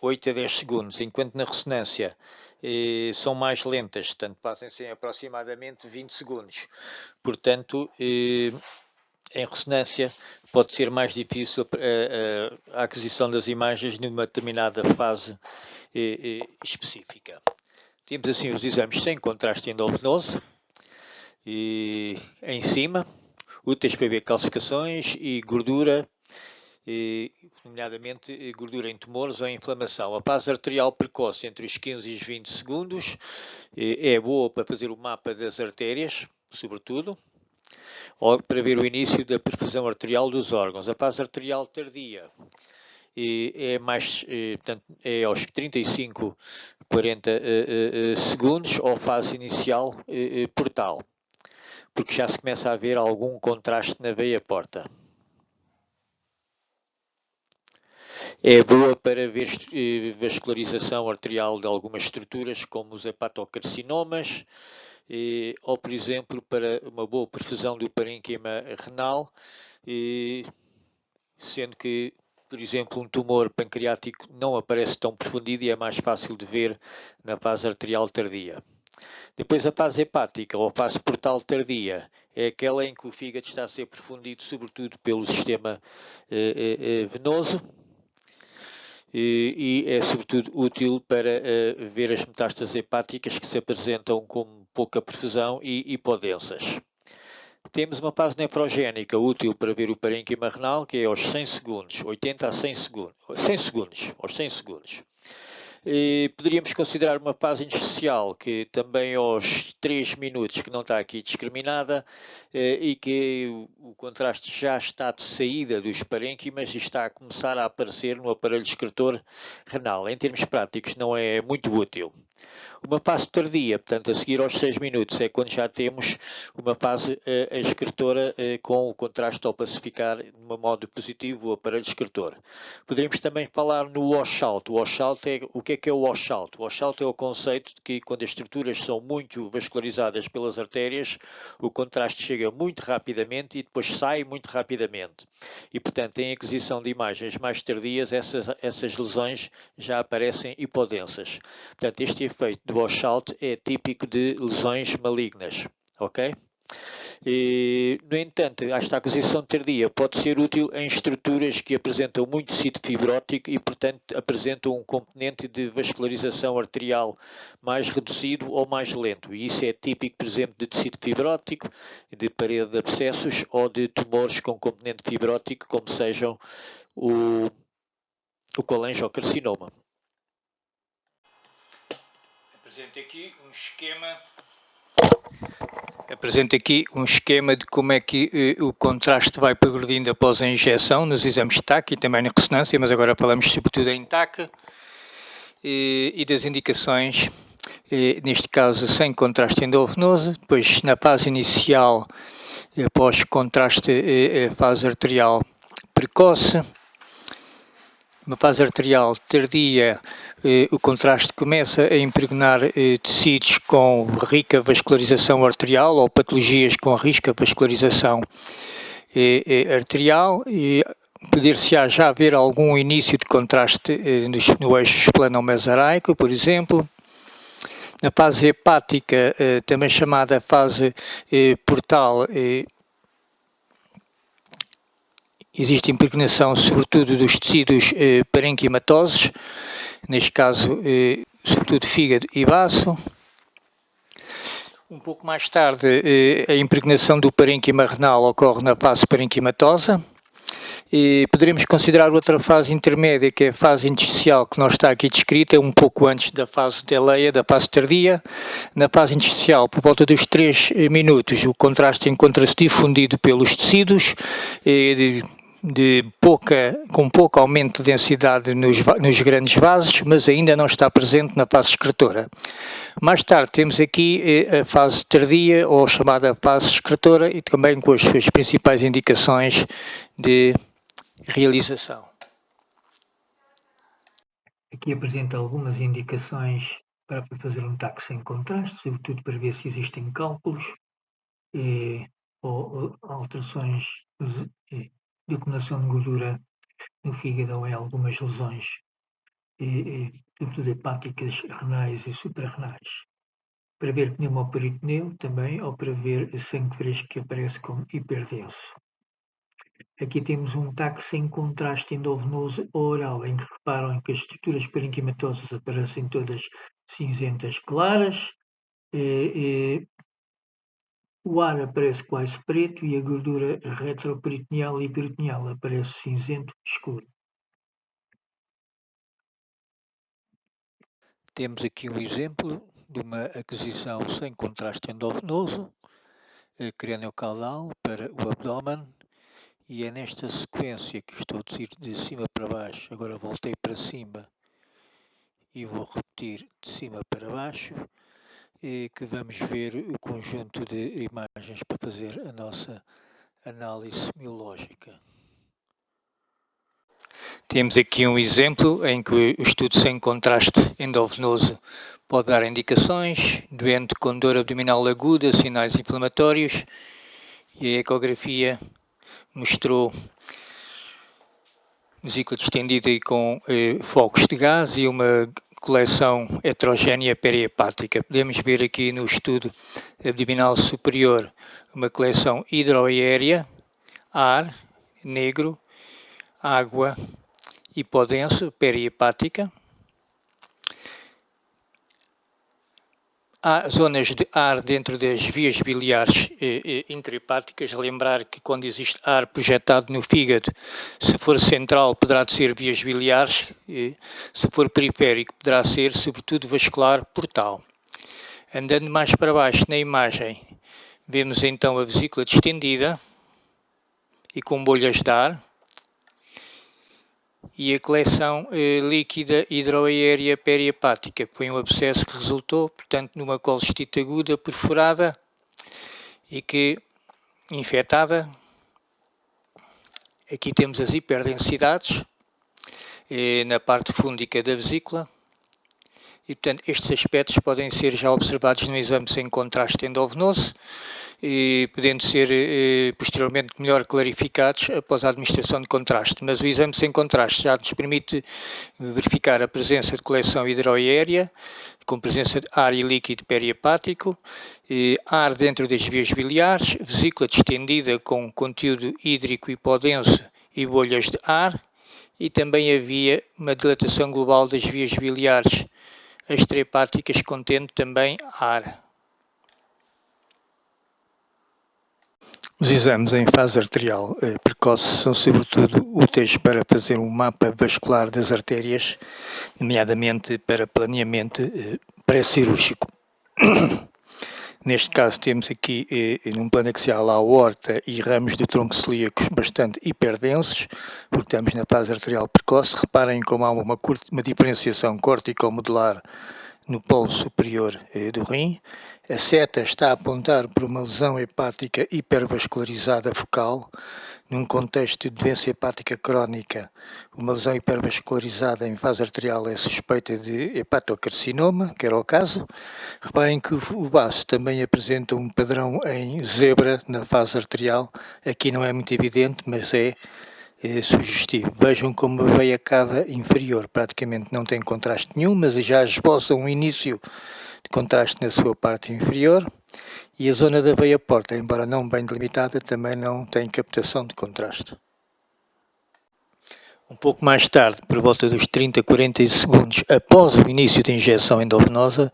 8 a 10 segundos, enquanto na ressonância são mais lentas, portanto fazem-se em aproximadamente 20 segundos. Portanto, em ressonância pode ser mais difícil a aquisição das imagens numa determinada fase específica. Temos assim os exames sem contraste endovenoso em cima, úteis para ver calcificações e gordura, nomeadamente gordura em tumores ou em inflamação. A fase arterial precoce entre os 15 e os 20 segundos é boa para fazer o mapa das artérias, sobretudo, ou para ver o início da perfusão arterial dos órgãos. A fase arterial tardia portanto, é aos 35, 40 segundos, ou fase inicial portal, porque já se começa a ver algum contraste na veia porta. É boa para ver vascularização arterial de algumas estruturas, como os hepatocarcinomas, ou, por exemplo, para uma boa perfusão do parênquima renal, sendo que, por exemplo, um tumor pancreático não aparece tão profundido e é mais fácil de ver na fase arterial tardia. Depois a fase hepática, ou fase portal tardia, é aquela em que o fígado está a ser profundido, sobretudo pelo sistema venoso, e é sobretudo útil para ver as metástases hepáticas que se apresentam com pouca perfusão e hipodensas. Temos uma fase nefrogénica útil para ver o parênquima renal, que é aos 100 segundos, 80 a 100 segundos, aos 100 segundos. Poderíamos considerar uma fase intersticial, que também aos 3 minutos, que não está aqui discriminada, e que o contraste já está de saída dos parênquimas e está a começar a aparecer no aparelho excretor renal. Em termos práticos, não é muito útil. Uma fase tardia, portanto, a seguir aos 6 minutos, é quando já temos uma fase excretora com o contraste ao pacificar de um modo positivo o aparelho excretor. Poderíamos também falar no washout. O que é o washout? O washout é o conceito de que quando as estruturas são muito vascularizadas pelas artérias, o contraste chega muito rapidamente e depois sai muito rapidamente. E, portanto, em aquisição de imagens mais tardias, essas lesões já aparecem hipodensas. Portanto, este efeito do washout é típico de lesões malignas, ok? No entanto, esta aquisição tardia pode ser útil em estruturas que apresentam muito tecido fibrótico e, portanto, apresentam um componente de vascularização arterial mais reduzido ou mais lento. E isso é típico, por exemplo, de tecido fibrótico, de parede de abscessos ou de tumores com componente fibrótico, como sejam o colangiocarcinoma. Apresento aqui um esquema Apresento aqui um esquema de como é que o contraste vai progredindo após a injeção nos exames de TAC e também na ressonância, mas agora falamos sobretudo em TAC e das indicações, neste caso sem contraste endovenoso. Depois, na fase inicial, após contraste, fase arterial precoce. Na fase arterial tardia, o contraste começa a impregnar tecidos com rica vascularização arterial ou patologias com rica vascularização arterial e poder-se-á já ver algum início de contraste no eixo espleno-mesoraico, por exemplo. Na fase hepática, também chamada fase portal, existe impregnação sobretudo dos tecidos parenquimatosos, neste caso sobretudo fígado e baço. Um pouco mais tarde, a impregnação do parênquima renal ocorre na fase parenquimatosa. E poderemos considerar outra fase intermédia, que é a fase intersticial, que não está aqui descrita, um pouco antes da fase de Eleia, da fase tardia. Na fase intersticial, por volta dos 3 minutos, o contraste encontra-se difundido pelos tecidos, com pouco aumento de densidade nos grandes vasos, mas ainda não está presente na fase excretora. Mais tarde temos aqui a fase tardia, ou chamada fase excretora, e também com as suas principais indicações de realização. Aqui apresenta algumas indicações para fazer um TAC sem contraste, sobretudo para ver se existem cálculos ou alterações de acumulação de gordura no fígado ou em algumas lesões, sobretudo hepáticas, renais e suprarrenais. Para ver pneumoperitoneu também, ou para ver sangue fresco que aparece como hiperdenso. Aqui temos um TAC sem contraste endovenoso oral, em que reparam que as estruturas parenquimatosas aparecem todas cinzentas claras, o ar aparece quase preto e a gordura retroperitoneal e peritoneal aparece cinzento escuro. Temos aqui um exemplo de uma aquisição sem contraste endovenoso, crânio-caudal para o abdômen, e é nesta sequência que estou a ir de cima para baixo, agora voltei para cima e vou repetir de cima para baixo, que vamos ver o conjunto de imagens para fazer a nossa análise miológica. Temos aqui um exemplo em que o estudo sem contraste endovenoso pode dar indicações, doente com dor abdominal aguda, sinais inflamatórios, e a ecografia mostrou vesícula distendida e com focos de gás e uma coleção heterogénea perihepática. Podemos ver aqui no estudo abdominal superior uma coleção hidroaérea, ar, negro, água, hipodenso, perihepática. Há zonas de ar dentro das vias biliares intrahepáticas. Lembrar que quando existe ar projetado no fígado, se for central poderá ser vias biliares, se for periférico poderá ser sobretudo vascular portal. Andando mais para baixo na imagem, vemos então a vesícula distendida e com bolhas de ar, e a coleção líquida hidroaérea perihepática, que foi um abscesso que resultou, portanto, numa colestite aguda perforada e que, infectada, aqui temos as hiperdensidades na parte fúndica da vesícula, e, portanto, estes aspectos podem ser já observados no exame sem contraste endovenoso, podendo ser posteriormente melhor clarificados após a administração de contraste. Mas o exame sem contraste já nos permite verificar a presença de coleção hidroaérea, com presença de ar e líquido perihepático, ar dentro das vias biliares, vesícula distendida com conteúdo hídrico hipodenso e bolhas de ar, e também havia uma dilatação global das vias biliares extrahepáticas contendo também ar. Os exames em fase arterial precoce são sobretudo úteis para fazer um mapa vascular das artérias, nomeadamente para planeamento pré-cirúrgico. Neste caso temos aqui, num plano axial, a aorta e ramos de tronco celíacos bastante hiperdensos, porque estamos na fase arterial precoce. Reparem como há uma diferenciação corticomedular no polo superior do rim. A seta está a apontar para uma lesão hepática hipervascularizada focal. Num contexto de doença hepática crónica, uma lesão hipervascularizada em fase arterial é suspeita de hepatocarcinoma, que era o caso. Reparem que o baço também apresenta um padrão em zebra na fase arterial. Aqui não é muito evidente, mas é sugestivo. Vejam como a veia cava inferior praticamente não tem contraste nenhum, mas já esboça um início de contraste na sua parte inferior. E a zona da veia porta, embora não bem delimitada, também não tem captação de contraste. Um pouco mais tarde, por volta dos 30 a 40 segundos após o início da injeção endovenosa,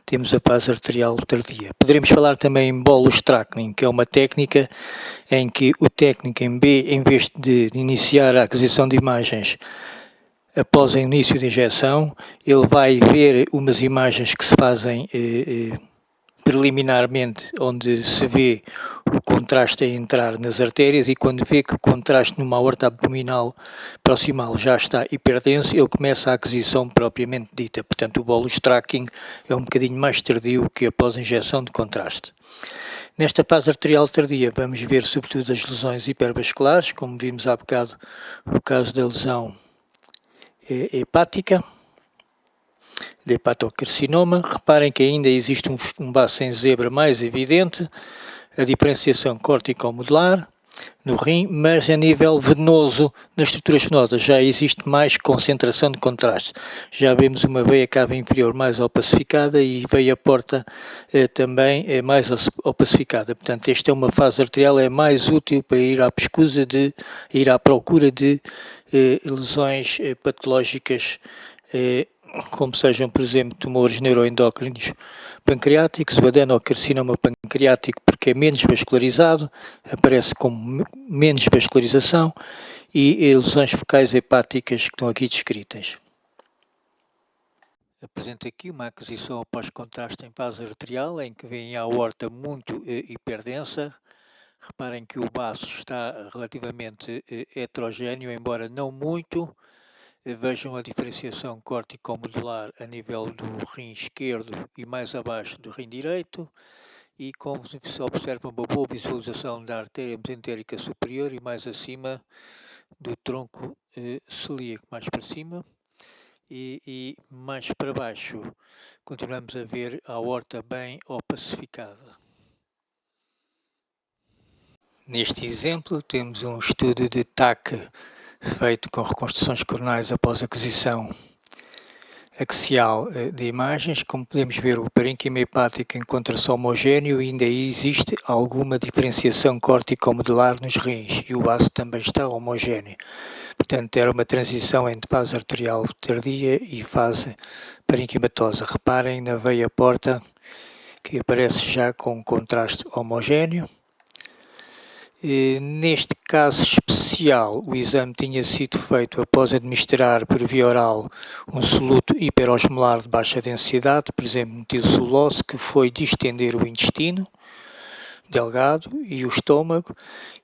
temos a fase arterial tardia. Poderemos falar também em bolus tracking, que é uma técnica em que o técnico em B, em vez de iniciar a aquisição de imagens após o início da injeção, ele vai ver umas imagens que se fazem preliminarmente, onde se vê o contraste a entrar nas artérias, e quando vê que o contraste numa aorta abdominal proximal já está hiperdenso, ele começa a aquisição propriamente dita. Portanto, o bolus tracking é um bocadinho mais tardio que após a injeção de contraste. Nesta fase arterial tardia vamos ver sobretudo as lesões hipervasculares, como vimos há bocado o caso da lesão hepática, de hepatocarcinoma. Reparem que ainda existe um baço em zebra mais evidente, a diferenciação corticomedular no rim, mas a nível venoso, nas estruturas venosas, já existe mais concentração de contraste. Já vemos uma veia cava inferior mais opacificada e veia porta também é mais opacificada. Portanto, esta é uma fase arterial, é mais útil para ir à pesquisa ir à procura de lesões patológicas, como sejam, por exemplo, tumores neuroendócrinos pancreáticos, o adenocarcinoma pancreático, porque é menos vascularizado, aparece com menos vascularização, e lesões focais hepáticas que estão aqui descritas. Apresento aqui uma aquisição após contraste em fase arterial, em que vem a aorta muito hiperdensa. Reparem que o baço está relativamente heterogéneo, embora não muito. Vejam a diferenciação corticomedular a nível do rim esquerdo e mais abaixo do rim direito, e como se observa uma boa visualização da artéria mesentérica superior e mais acima do tronco celíaco, mais para cima, e mais para baixo continuamos a ver a aorta bem opacificada. Neste exemplo temos um estudo de TAC feito com reconstruções coronais após aquisição axial de imagens. Como podemos ver, o parênquima hepático encontra-se homogéneo e ainda existe alguma diferenciação corticomedular nos rins, e o baço também está homogéneo. Portanto, era uma transição entre fase arterial tardia e fase parenquimatosa. Reparem na veia porta, que aparece já com contraste homogéneo. Neste caso especial, o exame tinha sido feito após administrar por via oral um soluto hiperosmolar de baixa densidade, por exemplo, metilcelulose, que foi distender o intestino delgado e o estômago,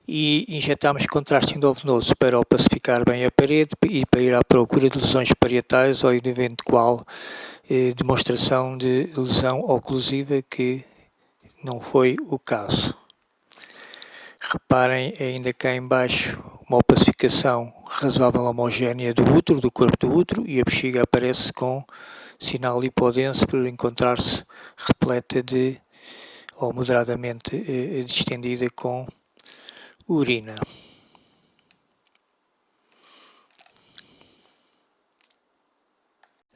e injetámos contraste endovenoso para opacificar bem a parede e para ir à procura de lesões parietais ou de eventual demonstração de lesão oclusiva, que não foi o caso. Reparem ainda cá em baixo uma opacificação razoável homogénea do útero, do corpo do útero, e a bexiga aparece com sinal lipodenso por encontrar-se repleta de, ou moderadamente distendida com urina.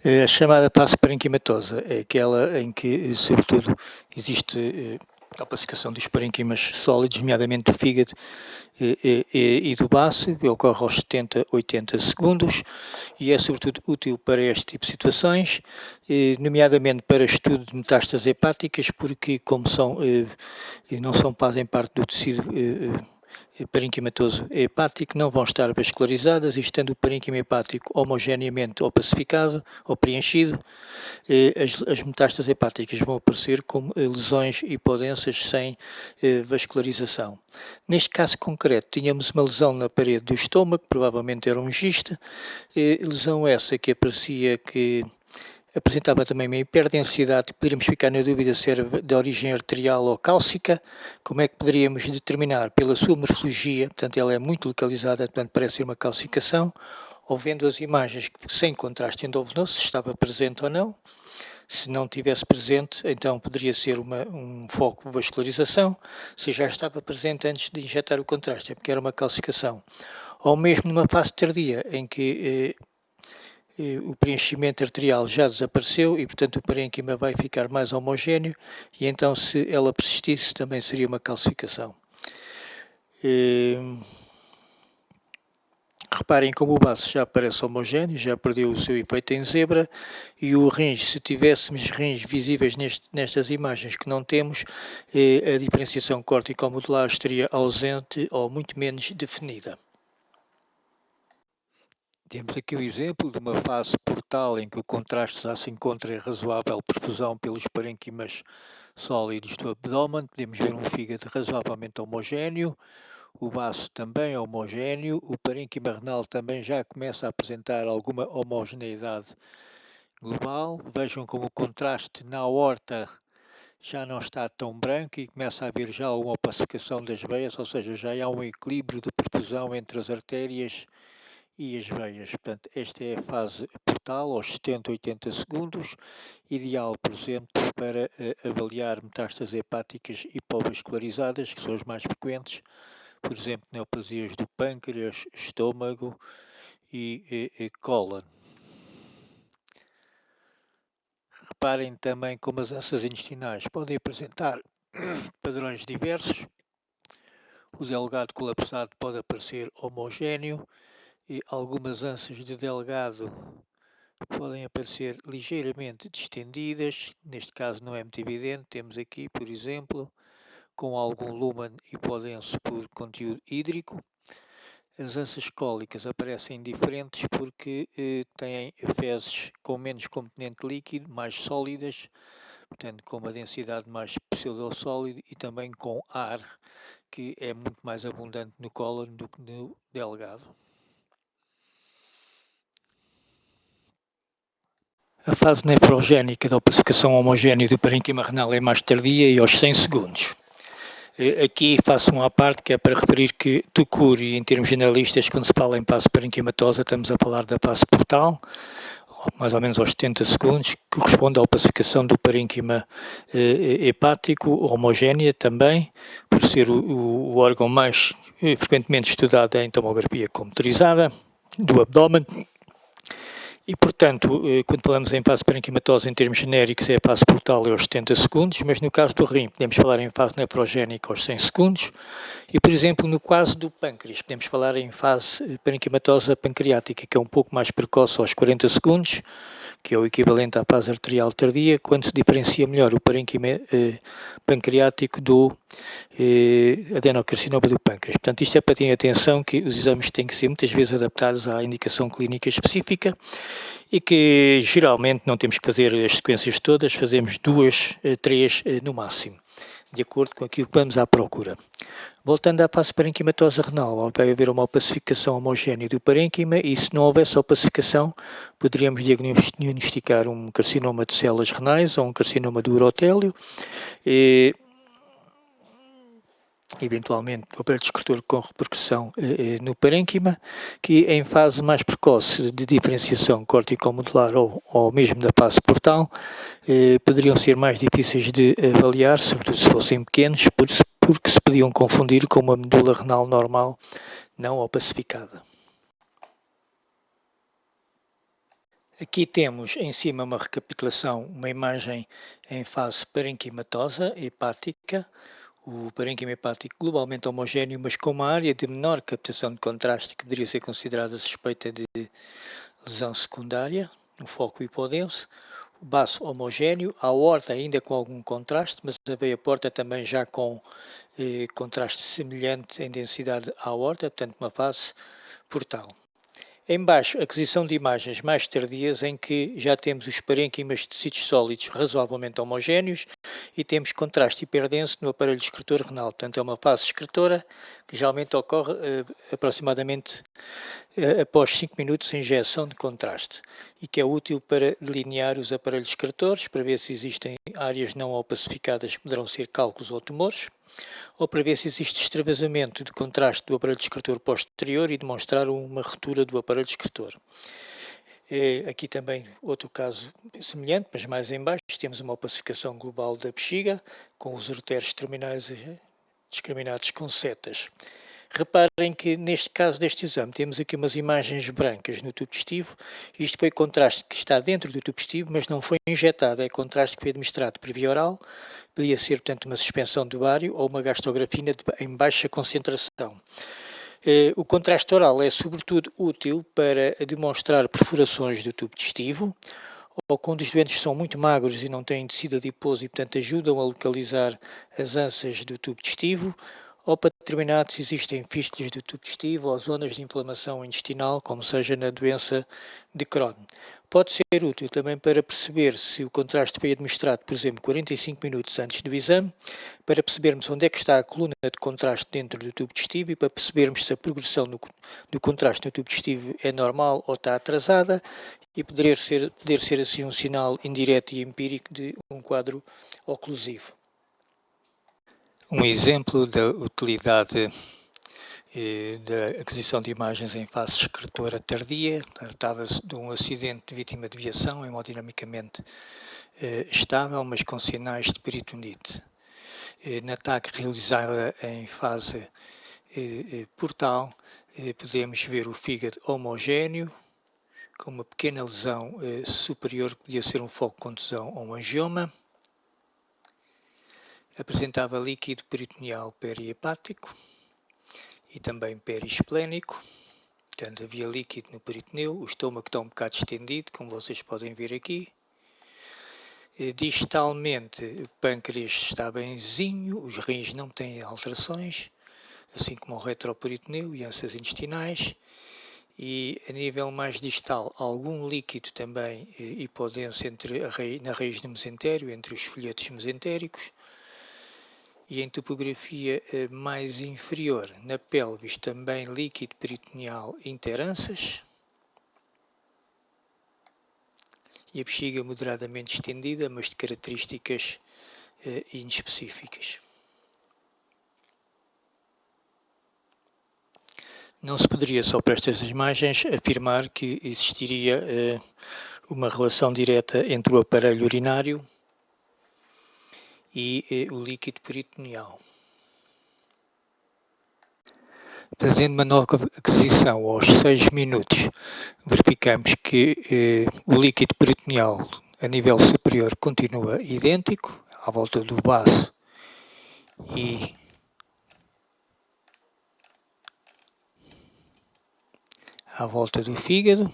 A chamada fase parenquimatosa é aquela em que, sobretudo, existe a opacificação dos parênquimas sólidos, nomeadamente do fígado e do baço, que ocorre aos 70 a 80 segundos, e é sobretudo útil para este tipo de situações, nomeadamente para estudo de metástases hepáticas, porque como são, não fazem parte do tecido parenquimatoso hepático não vão estar vascularizadas e estando o parênquima hepático homogeneamente ou pacificado ou preenchido, as metástases hepáticas vão aparecer como lesões hipodensas sem vascularização. Neste caso concreto, tínhamos uma lesão na parede do estômago, provavelmente era um giste, lesão essa que aparecia que apresentava também uma hiperdensidade, poderíamos ficar na dúvida se era de origem arterial ou cálcica. Como é que poderíamos determinar? Pela sua morfologia, portanto ela é muito localizada, portanto parece ser uma calcificação, ou vendo as imagens sem contraste endovenoso, se estava presente ou não. Se não estivesse presente, então poderia ser um foco de vascularização. Se já estava presente antes de injetar o contraste, é porque era uma calcificação. Ou mesmo numa fase tardia, em que o preenchimento arterial já desapareceu e, portanto, o parênquima vai ficar mais homogéneo e, então, se ela persistisse, também seria uma calcificação. Reparem como o baço já parece homogéneo, já perdeu o seu efeito em zebra e o rins, se tivéssemos rins visíveis nestas imagens que não temos, a diferenciação corticomodular estaria ausente ou muito menos definida. Temos aqui o exemplo de uma fase portal em que o contraste já se encontra em razoável perfusão pelos parênquimas sólidos do abdômen. Podemos ver um fígado razoavelmente homogéneo, o baço também é homogéneo, o parênquima renal também já começa a apresentar alguma homogeneidade global. Vejam como o contraste na aorta já não está tão branco e começa a haver já uma opacificação das veias, ou seja, já há um equilíbrio de perfusão entre as artérias e as veias. Portanto, esta é a fase portal, aos 70, 80 segundos, ideal, por exemplo, para avaliar metástases hepáticas hipovascularizadas, que são as mais frequentes, por exemplo, neoplasias do pâncreas, estômago e cólon. Reparem também como as ânsias intestinais podem apresentar padrões diversos. O delgado colapsado pode aparecer homogéneo, e algumas ânsias de delgado podem aparecer ligeiramente distendidas, neste caso não é muito evidente, temos aqui, por exemplo, com algum lumen hipodenso por conteúdo hídrico. As ânsias cólicas aparecem diferentes porque têm fezes com menos componente líquido, mais sólidas, portanto com uma densidade mais pseudossólida e também com ar, que é muito mais abundante no cólon do que no delgado. A fase nefrogénica da opacificação homogénea do parênquima renal é mais tardia e aos 100 segundos. Aqui faço uma à parte que é para referir que tucur e em termos generalistas, quando se fala em fase parenquimatosa, estamos a falar da fase portal, mais ou menos aos 70 segundos, que corresponde à opacificação do parênquima hepático, homogénea também, por ser o órgão mais frequentemente estudado em tomografia computerizada do abdômen. E, portanto, quando falamos em fase parenquimatosa em termos genéricos é a fase portal aos 70 segundos, mas no caso do rim podemos falar em fase nefrogénica aos 100 segundos e, por exemplo, no caso do pâncreas podemos falar em fase parenquimatosa pancreática, que é um pouco mais precoce aos 40 segundos, que é o equivalente à fase arterial tardia, quando se diferencia melhor o parênquima pancreático do adenocarcinoma do pâncreas. Portanto, isto é para ter atenção que os exames têm que ser muitas vezes adaptados à indicação clínica específica e que geralmente não temos que fazer as sequências todas, fazemos 2, 3 no máximo, de acordo com aquilo que vamos à procura. Voltando à fase parenquimatosa renal, vai haver uma opacificação homogénea do parênquima e se não houvesse opacificação, poderíamos diagnosticar um carcinoma de células renais ou um carcinoma do urotélio, eventualmente o aparelho excretor com repercussão no parênquima, que em fase mais precoce de diferenciação corticomodular ou mesmo da fase portal, poderiam ser mais difíceis de avaliar, sobretudo se fossem pequenos, porque se podiam confundir com uma medula renal normal não opacificada. Aqui temos em cima uma recapitulação, uma imagem em fase parenquimatosa hepática, o parênquima hepático globalmente homogéneo, mas com uma área de menor captação de contraste que poderia ser considerada suspeita de lesão secundária, um foco hipodenso. baço homogéneo, a aorta ainda com algum contraste, mas a veia porta também já com contraste semelhante em densidade à aorta, portanto uma face portal. Em baixo, aquisição de imagens mais tardias em que já temos os parênquimas de tecidos sólidos razoavelmente homogéneos e temos contraste hiperdenso no aparelho excretor renal. Portanto, é uma fase excretora que geralmente ocorre aproximadamente após 5 minutos de injeção de contraste e que é útil para delinear os aparelhos excretores, para ver se existem áreas não opacificadas que poderão ser cálculos ou tumores, ou para ver se existe extravasamento de contraste do aparelho excretor posterior e demonstrar uma ruptura do aparelho excretor. Aqui também outro caso semelhante, mas mais em baixo, temos uma opacificação global da bexiga, com os ureteres terminais discriminados com setas. Reparem que neste caso deste exame temos aqui umas imagens brancas no tubo digestivo. Isto foi contraste que está dentro do tubo digestivo, mas não foi injetado. É contraste que foi administrado por via oral. Podia ser, portanto, uma suspensão do bário ou uma gastrografina em baixa concentração. O contraste oral é sobretudo útil para demonstrar perfurações do tubo digestivo, ou quando os doentes são muito magros e não têm tecido adiposo e, portanto, ajudam a localizar as ânsias do tubo digestivo, ou para determinar se existem fístulas do tubo digestivo ou zonas de inflamação intestinal, como seja na doença de Crohn. Pode ser útil também para perceber se o contraste foi administrado, por exemplo, 45 minutos antes do exame, para percebermos onde é que está a coluna de contraste dentro do tubo digestivo e para percebermos se a progressão do contraste no tubo digestivo é normal ou está atrasada e poder ser assim um sinal indireto e empírico de um quadro oclusivo. Um exemplo da utilidade da aquisição de imagens em fase excretora tardia. Tratava-se de um acidente de vítima de viação hemodinamicamente estável, mas com sinais de peritonite. Na TAC realizada em fase portal, podemos ver o fígado homogéneo, com uma pequena lesão superior, que podia ser um foco de contusão ou um angioma. Apresentava líquido peritoneal perihepático e também perisplénico. Portanto, havia líquido no peritoneu, o estômago está um bocado estendido, como vocês podem ver aqui. Distalmente, o pâncreas está benzinho, os rins não têm alterações, assim como o retroperitoneu e ânsias intestinais. E a nível mais distal, algum líquido também hipodenso na raiz do mesentério, entre os folhetos mesentéricos. E em topografia mais inferior, na pelvis, também líquido peritoneal interanças. E a bexiga moderadamente estendida, mas de características inespecíficas. Não se poderia, só para estas imagens, afirmar que existiria uma relação direta entre o aparelho urinário e o líquido peritoneal. Fazendo uma nova aquisição aos 6 minutos, verificamos que o líquido peritoneal a nível superior continua idêntico, à volta do baço e à volta do fígado.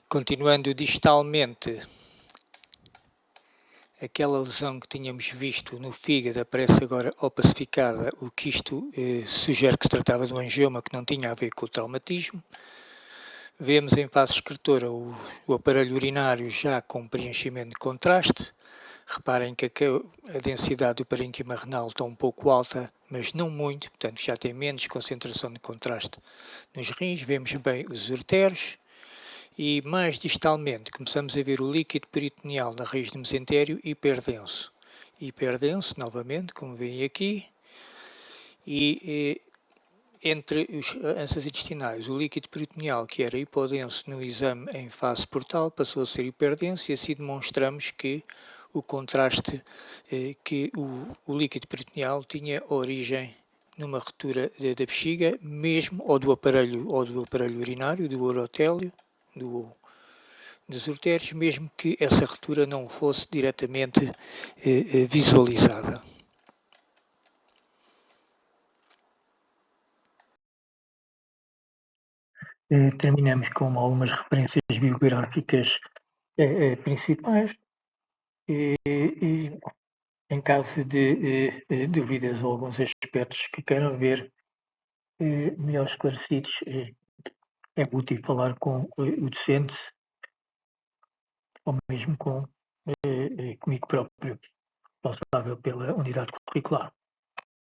Continuando distalmente, aquela lesão que tínhamos visto no fígado aparece agora opacificada, o que isto sugere que se tratava de um angioma que não tinha a ver com o traumatismo. Vemos em fase excretora o aparelho urinário já com preenchimento de contraste. Reparem que a densidade do parênquima renal está um pouco alta, mas não muito, portanto já tem menos concentração de contraste nos rins. Vemos bem os ureteros. E mais distalmente começamos a ver o líquido peritoneal na raiz do mesentério hiperdenso. Hiperdenso, novamente, como veem aqui. E entre os ânsias intestinais, o líquido peritoneal, que era hipodenso no exame em fase portal, passou a ser hiperdenso e assim demonstramos que o contraste, que o líquido peritoneal tinha origem numa ruptura da bexiga, mesmo ou do aparelho urinário, do urotélio, dos uretérios, mesmo que essa ruptura não fosse diretamente visualizada. Terminamos com algumas referências bibliográficas principais. E, em caso de dúvidas ou alguns aspectos que queiram ver melhor esclarecidos, é útil falar com o docente ou mesmo comigo próprio, responsável pela unidade curricular.